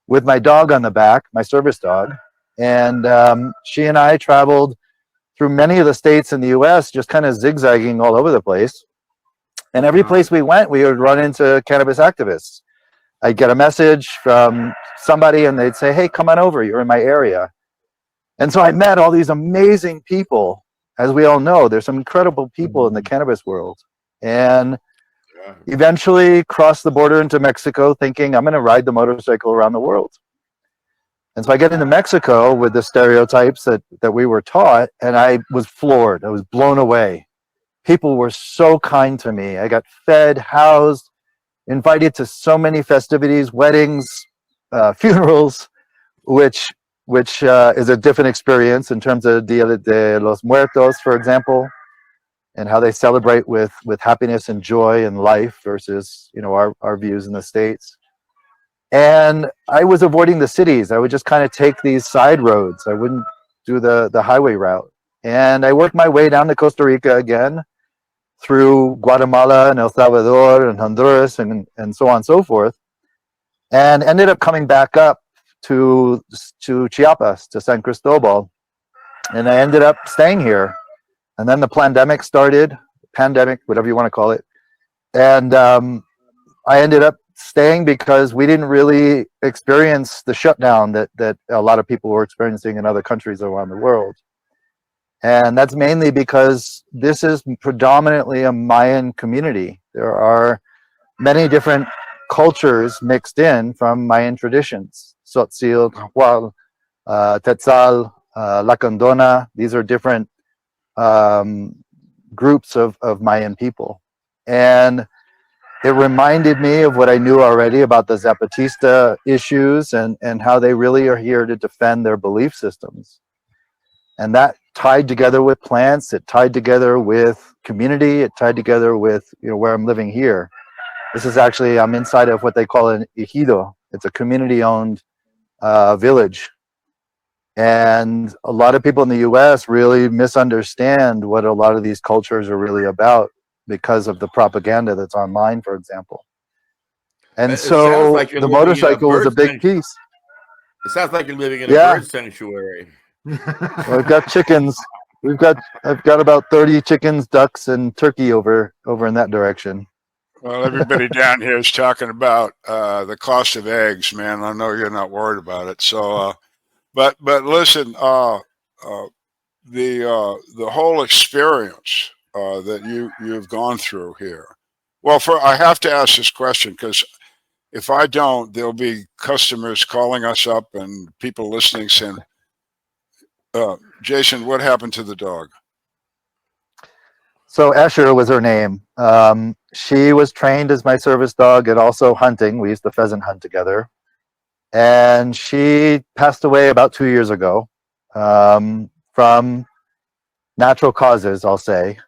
with my dog on the back, my service dog. And she and I traveled through many of the states in the US, just kind of zigzagging all over the place. And every place we went, we would run into cannabis activists. I'd get a message from somebody and they'd say, hey, come on over, you're in my area. And so I met all these amazing people. As we all know, there's some incredible people in the cannabis world. And eventually crossed the border into Mexico thinking I'm going to ride the motorcycle around the world. And so I get into Mexico with the stereotypes that we were taught, and I was floored. I was blown away. People were so kind to me. I got fed, housed, invited to so many festivities, weddings, funerals, which is a different experience in terms of Dia de los Muertos, for example, and how they celebrate with happiness and joy and life versus our views in the States. And I was avoiding the cities. I would just kind of take these side roads. I wouldn't do the highway route. And I worked my way down to Costa Rica again, through Guatemala and El Salvador and Honduras and so on and so forth, and ended up coming back up to Chiapas, to San Cristobal. And I ended up staying here. And then the pandemic started, whatever you want to call it. And I ended up staying because we didn't really experience the shutdown that a lot of people were experiencing in other countries around the world. And that's mainly because this is predominantly a Mayan community. There are many different cultures mixed in from Mayan traditions. Tzotzil, Nahual, Tetzal, Lacandona. These are different groups of Mayan people. And it reminded me of what I knew already about the Zapatista issues and how they really are here to defend their belief systems. And that tied together with plants, it tied together with community, it tied together with where I'm living here. This is actually, I'm inside of what they call an ejido. It's a community-owned village. And a lot of people in the US really misunderstand what a lot of these cultures are really about because of the propaganda that's online, for example. And so like the motorcycle was a big piece. It sounds like you're living in a bird sanctuary. Well, I've got chickens. I've got about 30 chickens, ducks, and turkey over in that direction. Well, everybody down here is talking about the cost of eggs, man. I know you're not worried about it. So, but listen, the whole experience that you've gone through here. Well, I have to ask this question because if I don't, there'll be customers calling us up and people listening saying, Jason, what happened to the dog? So Escher was her name. She was trained as my service dog and also hunting. We used to pheasant hunt together. And she passed away about 2 years ago from natural causes, I'll say.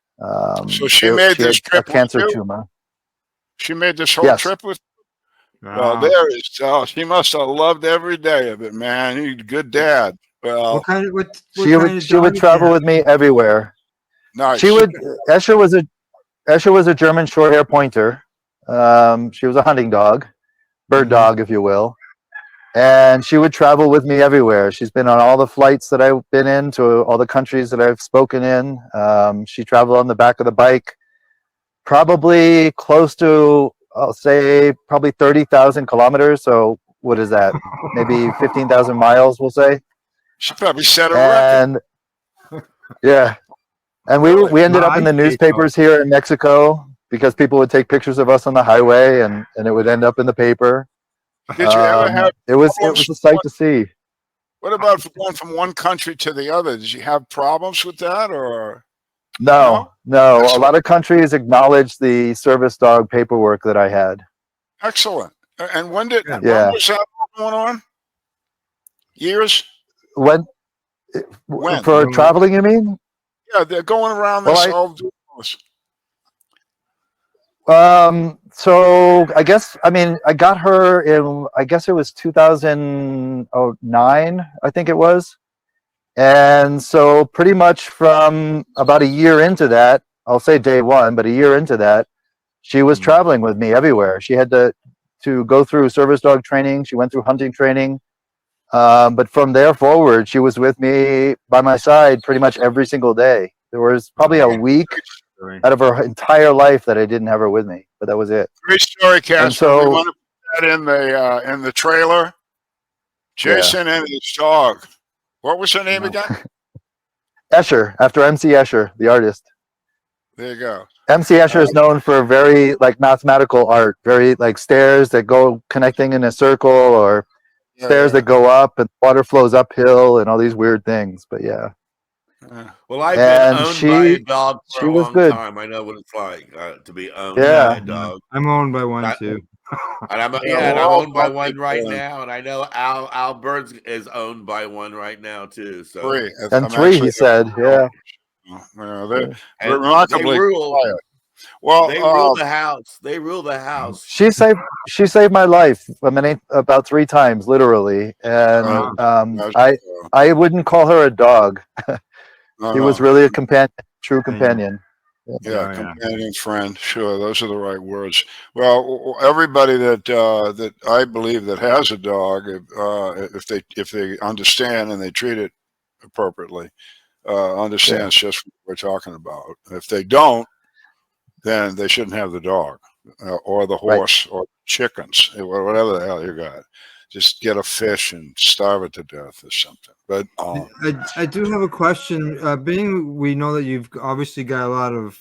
So she made this trip a cancer with you? tumor. She made this whole trip with you? Well, there is. She must have loved every day of it, man. You're a good dad. Well, she would travel with me everywhere. Nice. Escher was a German Shorthair Pointer. She was a hunting dog, bird dog, if you will. And she would travel with me everywhere. She's been on all the flights that I've been in, to all the countries that I've spoken in. She traveled on the back of the bike, probably close to, I'll say, probably 30,000 kilometers. So what is that? Maybe 15,000 miles, we'll say. She probably set a record. And yeah, and we ended up in the newspapers here in Mexico because people would take pictures of us on the highway, and it would end up in the paper. Did you ever have? It was a sight to see. What about going from one country to the other? Did you have problems with that, or? No. A lot of countries acknowledged the service dog paperwork that I had. Excellent. And when was that going on? Years? When? For traveling, you mean? Yeah, they're going around this all. So I guess, I got her in, I guess it was 2009, I think it was. And so pretty much from about a year into that, I'll say day one, but a year into that, she was traveling with me everywhere. She had to go through service dog training. She went through hunting training. But from there forward, she was with me by my side pretty much every single day. There was probably a week out of her entire life that I didn't have her with me, but that was it. Great story, Casper. So, we want to put that in the trailer. Jason and his dog. What was her name again? Escher, after MC Escher, the artist. There you go. MC Escher is known for very mathematical art, very stairs that go connecting in a circle, or stairs that go up and water flows uphill and all these weird things. But yeah. Well, I've been owned by a dog for a long good. time. I know what it's like to be owned Yeah. by a dog. I'm owned by one too. And I'm owned by one right now, and I know Al Byrne is owned by one right now too. So three, he said, yeah. They're remarkably quiet. Well, they rule the house. They rule the house. She saved my life. About 3 times, literally, and I wouldn't call her a dog. He was really a companion, true companion. Yeah, companion, friend. Sure, those are the right words. Well, everybody that I believe that has a dog, if they understand and they treat it appropriately, understands just what we're talking about. If they don't, then they shouldn't have the dog or the horse or chickens, whatever the hell you got. Just get a fish and starve it to death or something. But I do have a question. Being we know that you've obviously got a lot of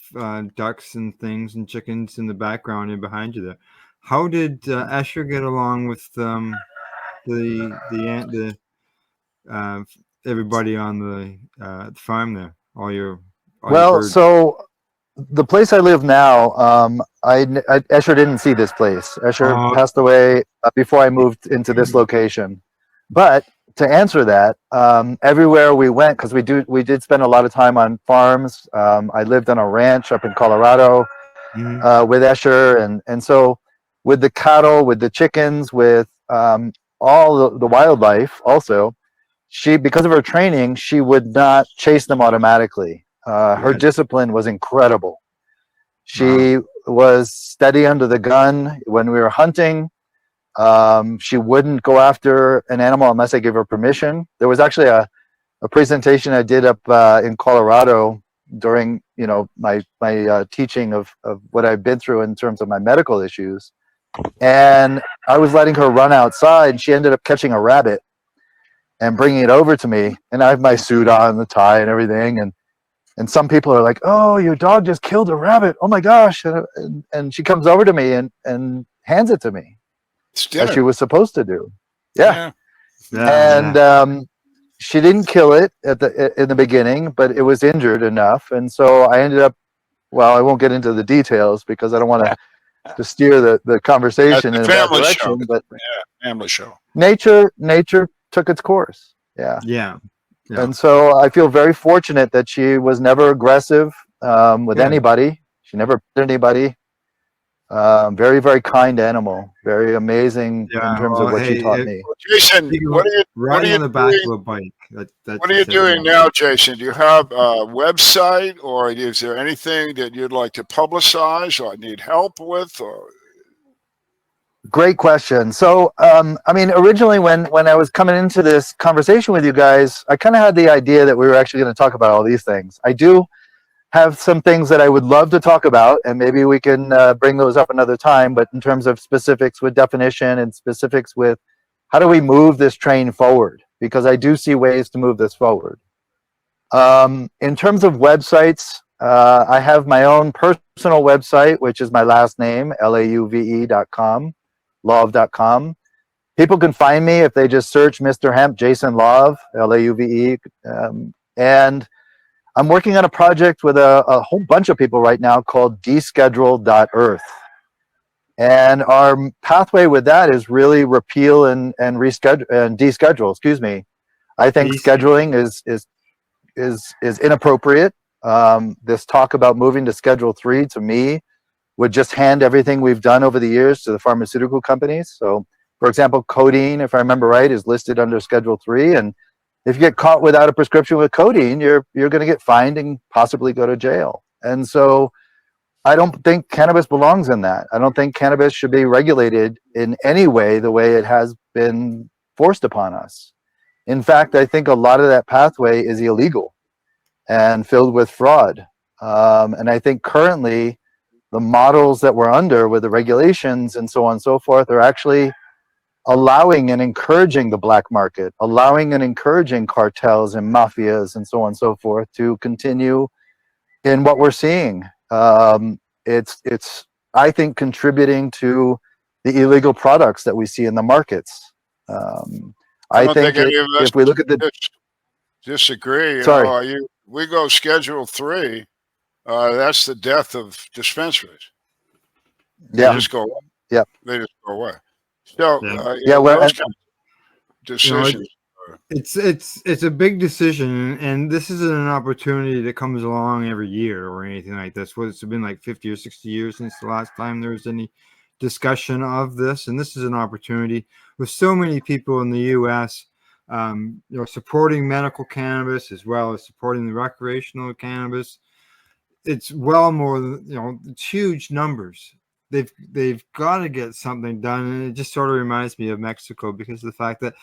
ducks and things and chickens in the background and behind you there. How did Escher get along with the everybody on the farm there? So the place I live now, Escher didn't see this place. Escher passed away before I moved into this location. But to answer that, everywhere we went, because we did spend a lot of time on farms. I lived on a ranch up in Colorado with Escher, and so with the cattle, with the chickens, with all the wildlife. Also, because of her training, she would not chase them automatically. Her discipline was incredible. She was steady under the gun when we were hunting. She wouldn't go after an animal unless I gave her permission. There was actually a presentation I did up in Colorado during my teaching of what I've been through in terms of my medical issues, and I was letting her run outside, and she ended up catching a rabbit and bringing it over to me, and I have my suit on, the tie and everything, and some people are like, "Oh, your dog just killed a rabbit! Oh my gosh!" And she comes over to me and hands it to me, as she was supposed to do. She didn't kill it in the beginning, but it was injured enough, and so I ended up. Well, I won't get into the details because I don't want to steer the conversation in a bad direction. But family show. Nature took its course. Yeah. And so I feel very fortunate that she was never aggressive with anybody. She never bit anybody. Very, very kind animal. Very amazing in terms of what she taught me. Jason, what are you on the back of a bike? What are you doing now, Jason? Do you have a website, or is there anything that you'd like to publicize or need help with? Or Great question. So, I mean, originally when I was coming into this conversation with you guys, I kind of had the idea that we were actually going to talk about all these things. I do have some things that I would love to talk about, and maybe we can bring those up another time. But in terms of specifics with definition and specifics with how do we move this train forward, because I do see ways to move this forward. In terms of websites, I have my own personal website, which is my last name, lauve.com, lauve.com. People can find me if they just search Mr. Hemp, Jason Lauve, Lauve. And I'm working on a project with a whole bunch of people right now called deschedule.earth. And our pathway with that is really repeal and reschedule and deschedule, excuse me. I think scheduling is inappropriate. This talk about moving to Schedule 3 to me would just hand everything we've done over the years to the pharmaceutical companies. So, for example, codeine, if I remember right, is listed under Schedule 3, and if you get caught without a prescription with codeine, you're going to get fined and possibly go to jail. And so I don't think cannabis belongs in that. I don't think cannabis should be regulated in any way the way it has been forced upon us. In fact, I think a lot of that pathway is illegal and filled with fraud. And I think currently the models that we're under with the regulations and so on and so forth are actually allowing and encouraging the black market, allowing and encouraging cartels and mafias and so on and so forth to continue in what we're seeing. It's I think contributing to the illegal products that we see in the markets. I don't think any of us if we look at the disagree, you sorry, know, we go Schedule 3. That's the death of dispensaries. They yeah, just go away. yeah, They just go away. So Yeah. yeah. Well, those kind of You know, decisions. it's a big decision, and this isn't an opportunity that comes along every year or anything like this. It's been like 50 or 60 years since the last time there was any discussion of this, and this is an opportunity with so many people in the U.S. Supporting medical cannabis as well as supporting the recreational cannabis. It's well more than it's huge numbers. They've got to get something done, and it just sort of reminds me of Mexico because of the fact that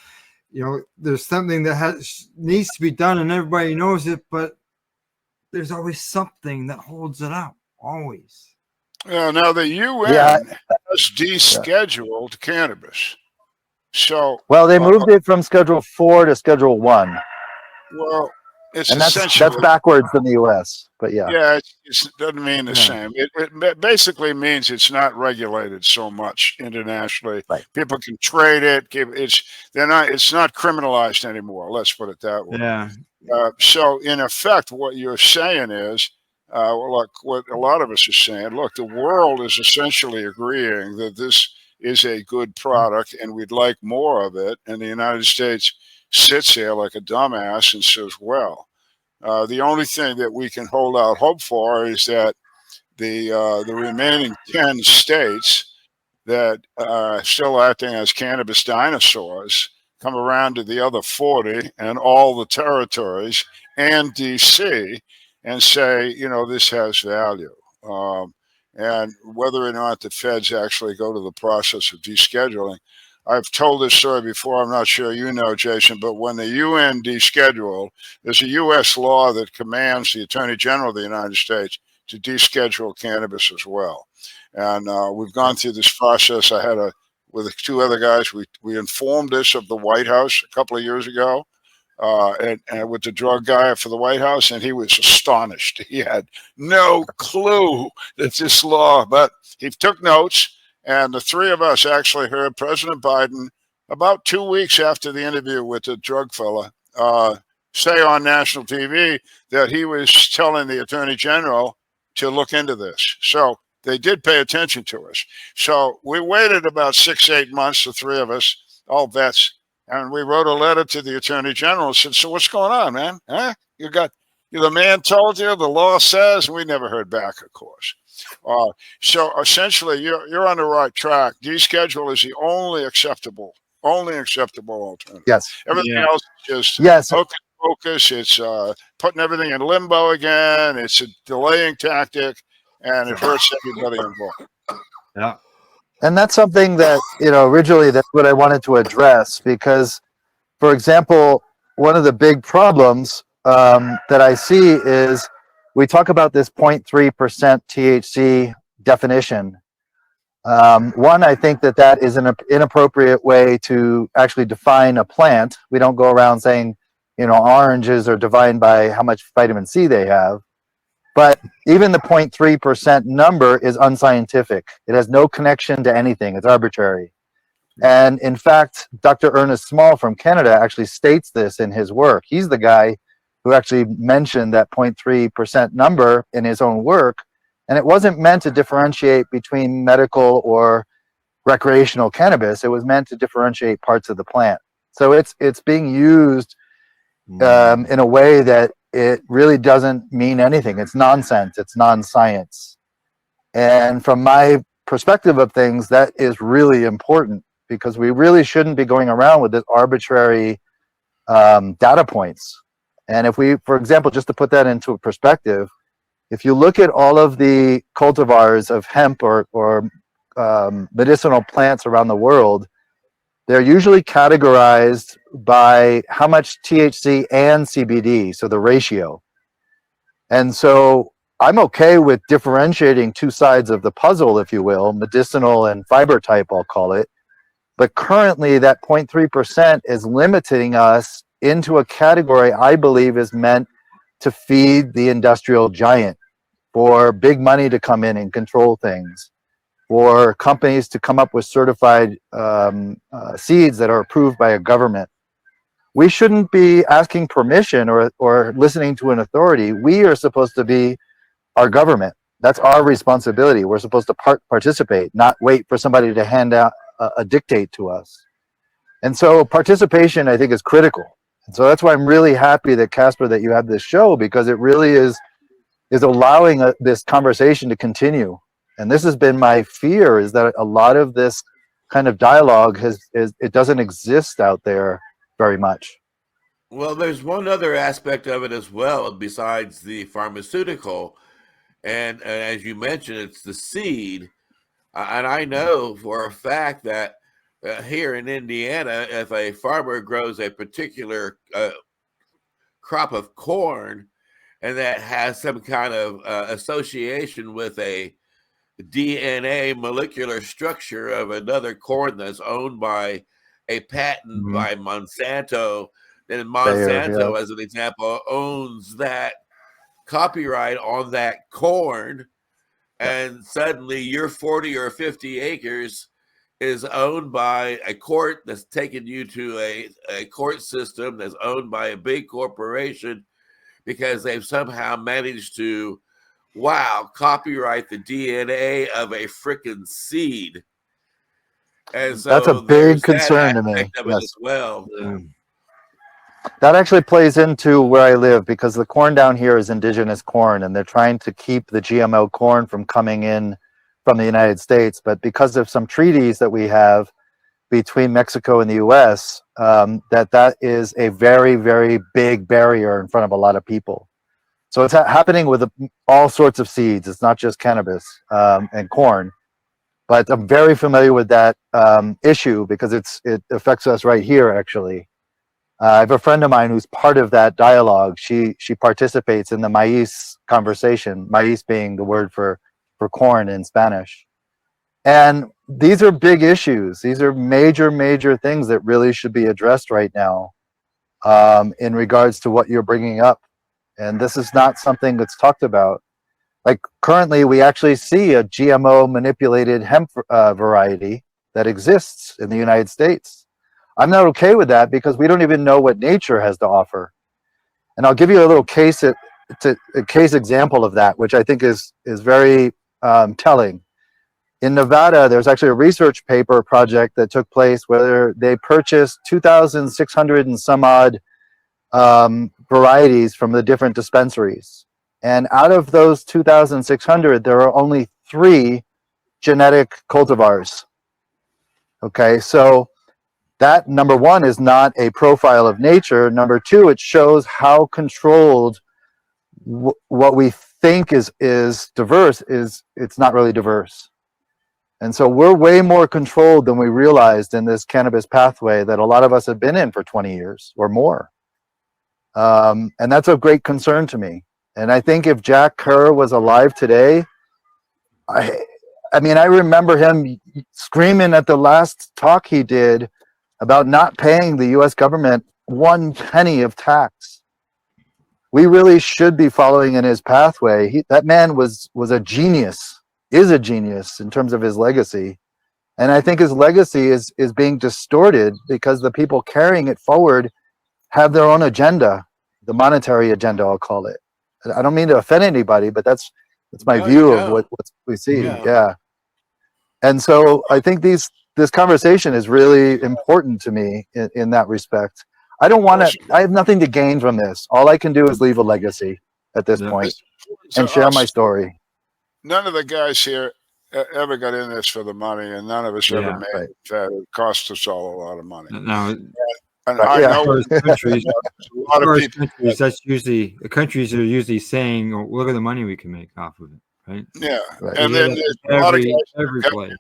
there's something that needs to be done and everybody knows it, but there's always something that holds it up. Always. Now the UN yeah. has descheduled cannabis. So Well, they moved it from Schedule 4 to Schedule 1, well, it's and that's essentially backwards in the U.S. But yeah, yeah, it doesn't mean the same. It basically means it's not regulated so much internationally. right. People can trade it. It's not criminalized anymore. Let's put it that way. Yeah. So in effect, what you're saying is, look, what a lot of us are saying. Look, the world is essentially agreeing that this is a good product, and we'd like more of it. And the United States sits there like a dumbass and says, "Well." The only thing that we can hold out hope for is that the remaining 10 states that are still acting as cannabis dinosaurs come around to the other 40 and all the territories and DC and say, this has value. And whether or not the feds actually go to the process of descheduling. I've told this story before. I'm not sure you know, Jason, but when the UN descheduled, there's a U.S. law that commands the Attorney General of the United States to deschedule cannabis as well. And we've gone through this process. I had with two other guys, we informed this of the White House a couple of years ago, and with the drug guy for the White House, and he was astonished. He had no clue that this law, but he took notes. And the three of us actually heard President Biden about 2 weeks after the interview with the drug fella say on national TV that he was telling the Attorney General to look into this. So they did pay attention to us. So we waited about 6-8 months, the three of us, all vets, and we wrote a letter to the Attorney General and said, "So what's going on, man? Huh? The man told you, the law says," and we never heard back, of course. So essentially, you're on the right track. Deschedule is the only acceptable alternative. Yes. Everything else is just Yes. hocus pocus. It's putting everything in limbo again. It's a delaying tactic, and it hurts everybody involved. Yeah. And that's something that, originally that's what I wanted to address because, for example, one of the big problems that I see is we talk about this 0.3% THC definition. One, I think that is an inappropriate way to actually define a plant. We don't go around saying, oranges are defined by how much vitamin C they have. But even the 0.3% number is unscientific. It has no connection to anything. It's arbitrary. And in fact, Dr. Ernest Small from Canada actually states this in his work. He's the guy who actually mentioned that 0.3% number in his own work. And it wasn't meant to differentiate between medical or recreational cannabis. It was meant to differentiate parts of the plant. So it's being used in a way that it really doesn't mean anything. It's nonsense. It's non-science. And from my perspective of things, that is really important because we really shouldn't be going around with this arbitrary data points. And if we, for example, just to put that into perspective, if you look at all of the cultivars of hemp or medicinal plants around the world, they're usually categorized by how much THC and CBD, so the ratio. And so I'm okay with differentiating two sides of the puzzle, if you will, medicinal and fiber type, I'll call it. But currently that 0.3% is limiting us into a category I believe is meant to feed the industrial giant, for big money to come in and control things, for companies to come up with certified seeds that are approved by a government. We shouldn't be asking permission or listening to an authority. We are supposed to be our government. That's our responsibility. We're supposed to participate, not wait for somebody to hand out a dictate to us. And so participation, I think, is critical. And so that's why I'm really happy that, Casper, that you have this show, because it really is allowing this conversation to continue. And this has been my fear, is that a lot of this kind of dialogue it doesn't exist out there very much. Well, there's one other aspect of it as well, besides the pharmaceutical. And as you mentioned, it's the seed. And I know for a fact that here in Indiana, if a farmer grows a particular crop of corn, and that has some kind of association with a DNA molecular structure of another corn that's owned by a patent by Monsanto, then Monsanto, as an example, owns that copyright on that corn, and suddenly your 40 or 50 acres is owned by a court that's taken you to a court system that's owned by a big corporation, because they've somehow managed to, copyright the DNA of a freaking seed. And so that's a big concern to me. Yes. As well. That actually plays into where I live, because the corn down here is indigenous corn, and they're trying to keep the GMO corn from coming in from the United States. But because of some treaties that we have between Mexico and the US, that is a very, very big barrier in front of a lot of people. So it's happening with all sorts of seeds. It's not just cannabis and corn. But I'm very familiar with that issue, because it affects us right here, actually. I have a friend of mine who's part of that dialogue. She participates in the maíz conversation, maíz being the word for corn in Spanish. And these are big issues. These are major, major things that really should be addressed right now in regards to what you're bringing up. And this is not something that's talked about. Like currently, we actually see a GMO manipulated hemp variety that exists in the United States. I'm not okay with that, because we don't even know what nature has to offer. And I'll give you a little case example of that, which I think is very telling. In Nevada, there's actually a research paper project that took place where they purchased 2,600 and some odd varieties from the different dispensaries. And out of those 2,600, there are only 3 genetic cultivars. Okay, so that, number one, is not a profile of nature. Number two, it shows how controlled what we think is diverse it's not really diverse. And so we're way more controlled than we realized in this cannabis pathway that a lot of us have been in for 20 years or more. And that's of great concern to me. And I think if Jack Kerr was alive today, I mean, I remember him screaming at the last talk he did about not paying the US government 1 penny of tax. We really should be following in his pathway. That man was a genius, is a genius in terms of his legacy. And I think his legacy is being distorted because the people carrying it forward have their own agenda, the monetary agenda, I'll call it. I don't mean to offend anybody, but that's my view of what we see. Yeah. And so I think this conversation is really important to me in that respect. I don't want to, I have nothing to gain from this. All I can do is leave a legacy at this point and share my story. None of the guys here ever got in this for the money, and none of us ever made it. It cost us all a lot of money. No, and I know countries, a lot of people. That's usually the countries are usually saying, oh, "Look at the money we can make off of it." Right? Yeah, right. And then there's a lot of every place.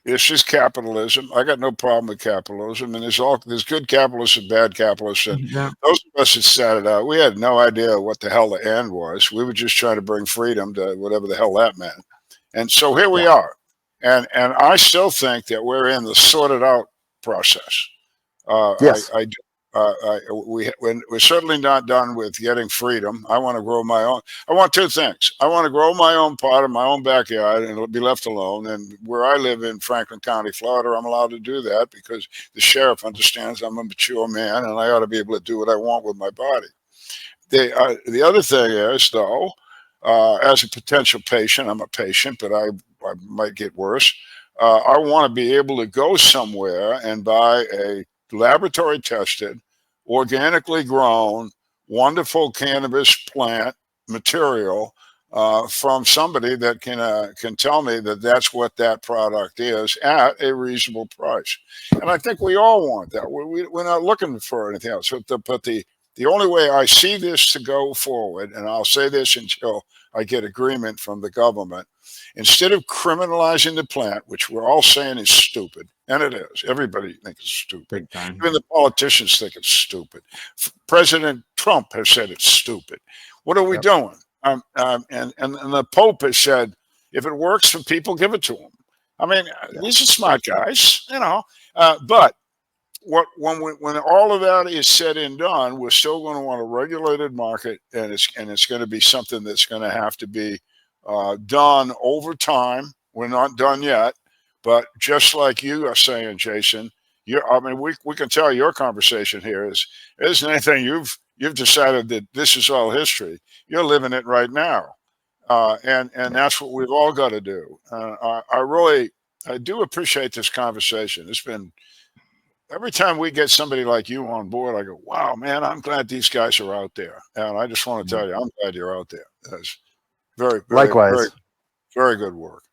It's just capitalism. I got no problem with capitalism, and there's good capitalists and bad capitalists. And those of us that started out, we had no idea what the hell the end was. We were just trying to bring freedom to whatever the hell that meant. And so here we are. And I still think that we're in the sorted out process. Yes. We're certainly not done with getting freedom. I want to grow my own. I want two things. I want to grow my own pot in my own backyard and it'll be left alone. And where I live in Franklin County, Florida, I'm allowed to do that because the sheriff understands I'm a mature man and I ought to be able to do what I want with my body. The other thing is, though, as a potential patient, I'm a patient, but I might get worse. I want to be able to go somewhere and buy a laboratory tested, organically grown, wonderful cannabis plant material from somebody that can tell me that that's what that product is at a reasonable price. And I think we all want that. We're not looking for anything else. But the only way I see this to go forward, and I'll say this until I get agreement from the government, instead of criminalizing the plant, which we're all saying is stupid, and it is. Everybody thinks it's stupid. Even the politicians think it's stupid. President Trump has said it's stupid. What are we doing? And the Pope has said, if it works for people, give it to them. I mean, these are smart guys, you know. But when all of that is said and done, we're still going to want a regulated market, and it's going to be something that's going to have to be done over time. We're not done yet. But just like you are saying, Jason, we can tell your conversation here isn't anything you've decided that this is all history. You're living it right now, and that's what we've all got to do. I do appreciate this conversation. It's been every time we get somebody like you on board, I go, wow, man, I'm glad these guys are out there, and I just want to tell you, I'm glad you're out there. That's very, very, likewise, very, very good work.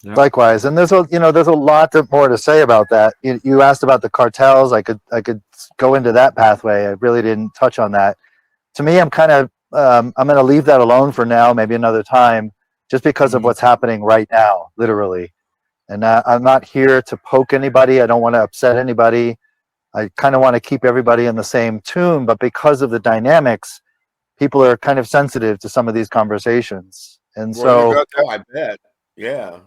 Yep. Likewise, and there's a lot more to say about that. You asked about the cartels. I could go into that pathway. I really didn't touch on that. To me, I'm kind of I'm going to leave that alone for now. Maybe another time, just because of what's happening right now, literally. And I'm not here to poke anybody. I don't want to upset anybody. I kind of want to keep everybody in the same tune. But because of the dynamics, people are kind of sensitive to some of these conversations, and I bet. Yeah.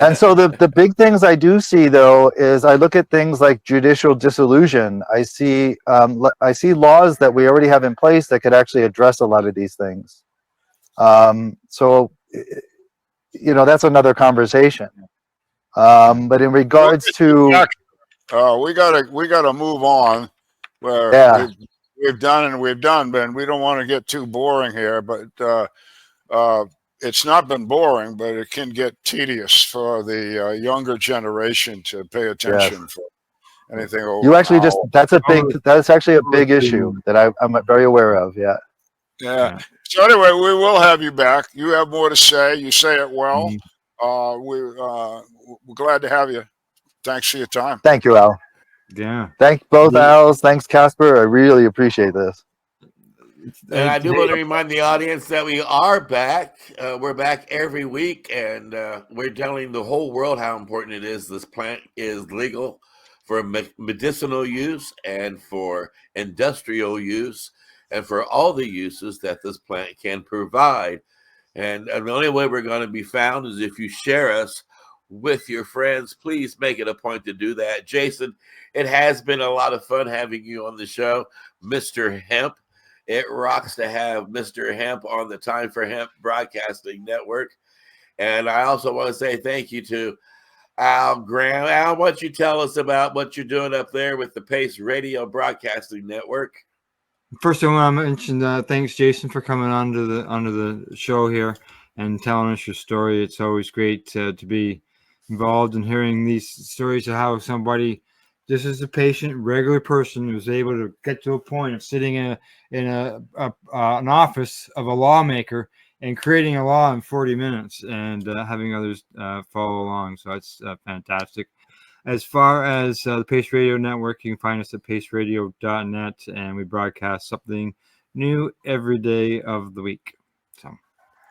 And so the big things I do see, though, is I look at things like judicial dissolution. I see laws that we already have in place that could actually address a lot of these things. So that's another conversation. But in regards to we gotta move on. Where we've done, but we don't want to get too boring here. But it's not been boring, but it can get tedious for the younger generation to pay attention for anything over. You actually that's actually a big issue that I'm very aware of. Yeah. So anyway, we will have you back. You have more to say. You say it well. We're glad to have you. Thanks for your time. Thank you, Al. Yeah. Thank bothAls. Thanks, Casper. I really appreciate this. And I do want to remind the audience that we are back. We're back every week, and we're telling the whole world how important it is. This plant is legal for medicinal use and for industrial use and for all the uses that this plant can provide. And the only way we're going to be found is if you share us with your friends. Please make it a point to do that. Jason, it has been a lot of fun having you on the show, Mr. Hemp. It rocks to have Mr. Hemp on the Time for Hemp Broadcasting Network. And I also want to say thank you to Al Graham. Al, why don't you tell us about what you're doing up there with the Pace Radio Broadcasting Network? First, I want to mention thanks, Jason, for coming onto the show here and telling us your story. It's always great to be involved in hearing these stories of how somebody, just as a patient, regular person, was able to get to a point of sitting in an office of a lawmaker and creating a law in 40 minutes and having others follow along. So that's fantastic. As far as the Pace Radio Network, you can find us at paceradio.net, and we broadcast something new every day of the week. So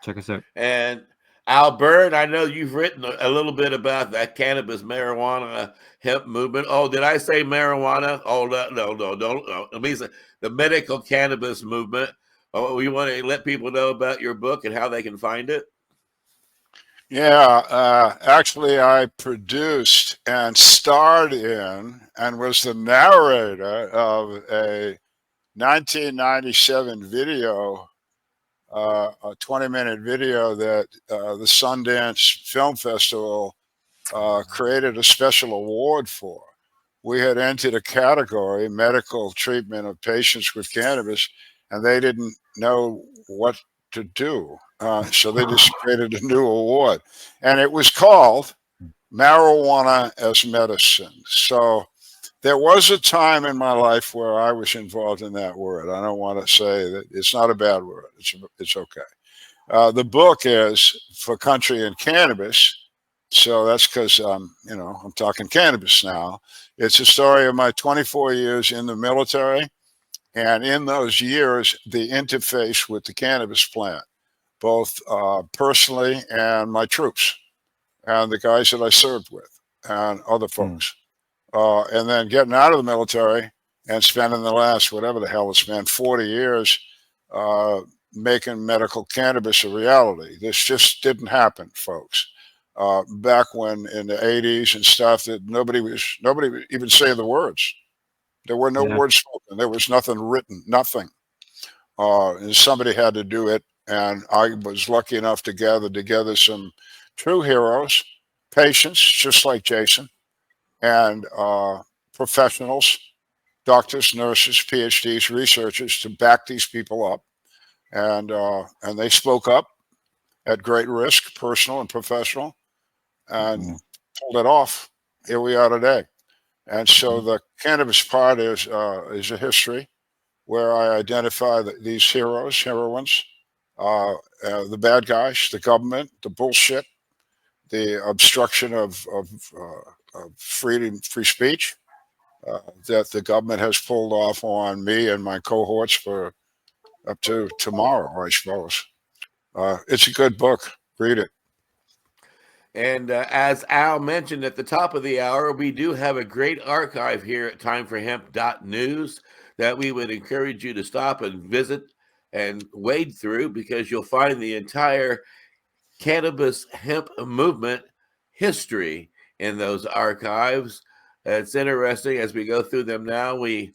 check us out. And Al Byrne, I know you've written a little bit about that cannabis, marijuana, hemp movement. Oh, did I say marijuana? Oh, no, don't. It means the medical cannabis movement. Oh, you want to let people know about your book and how they can find it? Yeah, actually, I produced and starred in and was the narrator of a 1997 video, a 20-minute video that the Sundance Film Festival created a special award for. We had entered a category, medical treatment of patients with cannabis, and they didn't know what to do. So they just created a new award, and it was called Marijuana as Medicine. So there was a time in my life where I was involved in that word. I don't want to say that it's not a bad word. It's okay. The book is for country and cannabis. So that's because, I'm talking cannabis now. It's a story of my 24 years in the military, and in those years, the interface with the cannabis plant, both personally and my troops and the guys that I served with and other folks. And then getting out of the military and spending the last, whatever the hell it's been, 40 years making medical cannabis a reality. This just didn't happen, folks. Back when in the 80s and stuff, that nobody would even say the words. There were no words spoken. There was nothing written, nothing. And somebody had to do it. And I was lucky enough to gather together some true heroes, patients, just like Jason, and professionals, doctors, nurses, PhDs, researchers, to back these people up. And they spoke up at great risk, personal and professional, and pulled it off. Here we are today. And so the cannabis part is a history where I identify these heroes, heroines, the bad guys, the government, the bullshit, the obstruction of free speech that the government has pulled off on me and my cohorts for up to tomorrow, I suppose. It's a good book. Read it. And as Al mentioned at the top of the hour, we do have a great archive here at timeforhemp.news that we would encourage you to stop and visit and wade through, because you'll find the entire cannabis hemp movement history in those archives. It's interesting as we go through them now. We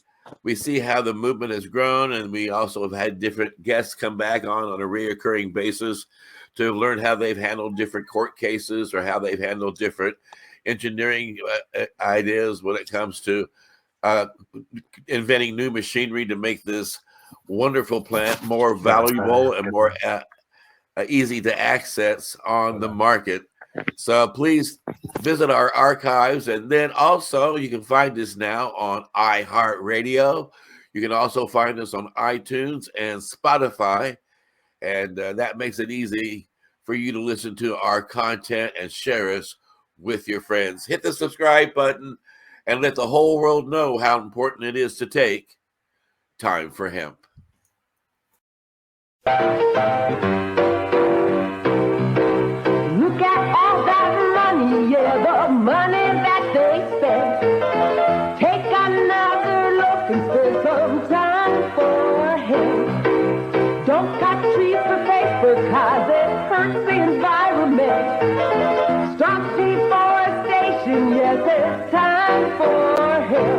see how the movement has grown, and we also have had different guests come back on a reoccurring basis to learn how they've handled different court cases or how they've handled different engineering ideas when it comes to inventing new machinery to make this wonderful plant more valuable and more easy to access on the market. So please visit our archives. And then also you can find us now on iHeartRadio. You can also find us on iTunes and Spotify. And that makes it easy for you to listen to our content and share us with your friends. Hit the subscribe button and let the whole world know how important it is to take time for hemp. Look at all that money, yeah, the money that they spend. Take another look and spend some time for him. Don't cut trees for paper, cause it hurts the environment. Stop deforestation, yes, it's time for him.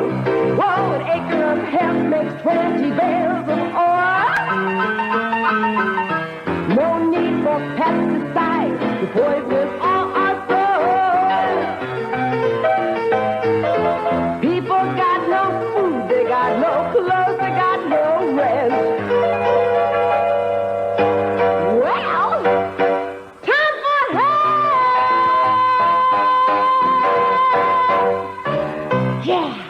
Whoa, an acre of hemp makes 20 bales of oil. No need for pesticides to poison all our soil. People got no food, they got no clothes, they got no rest. Well, time for help! Yeah!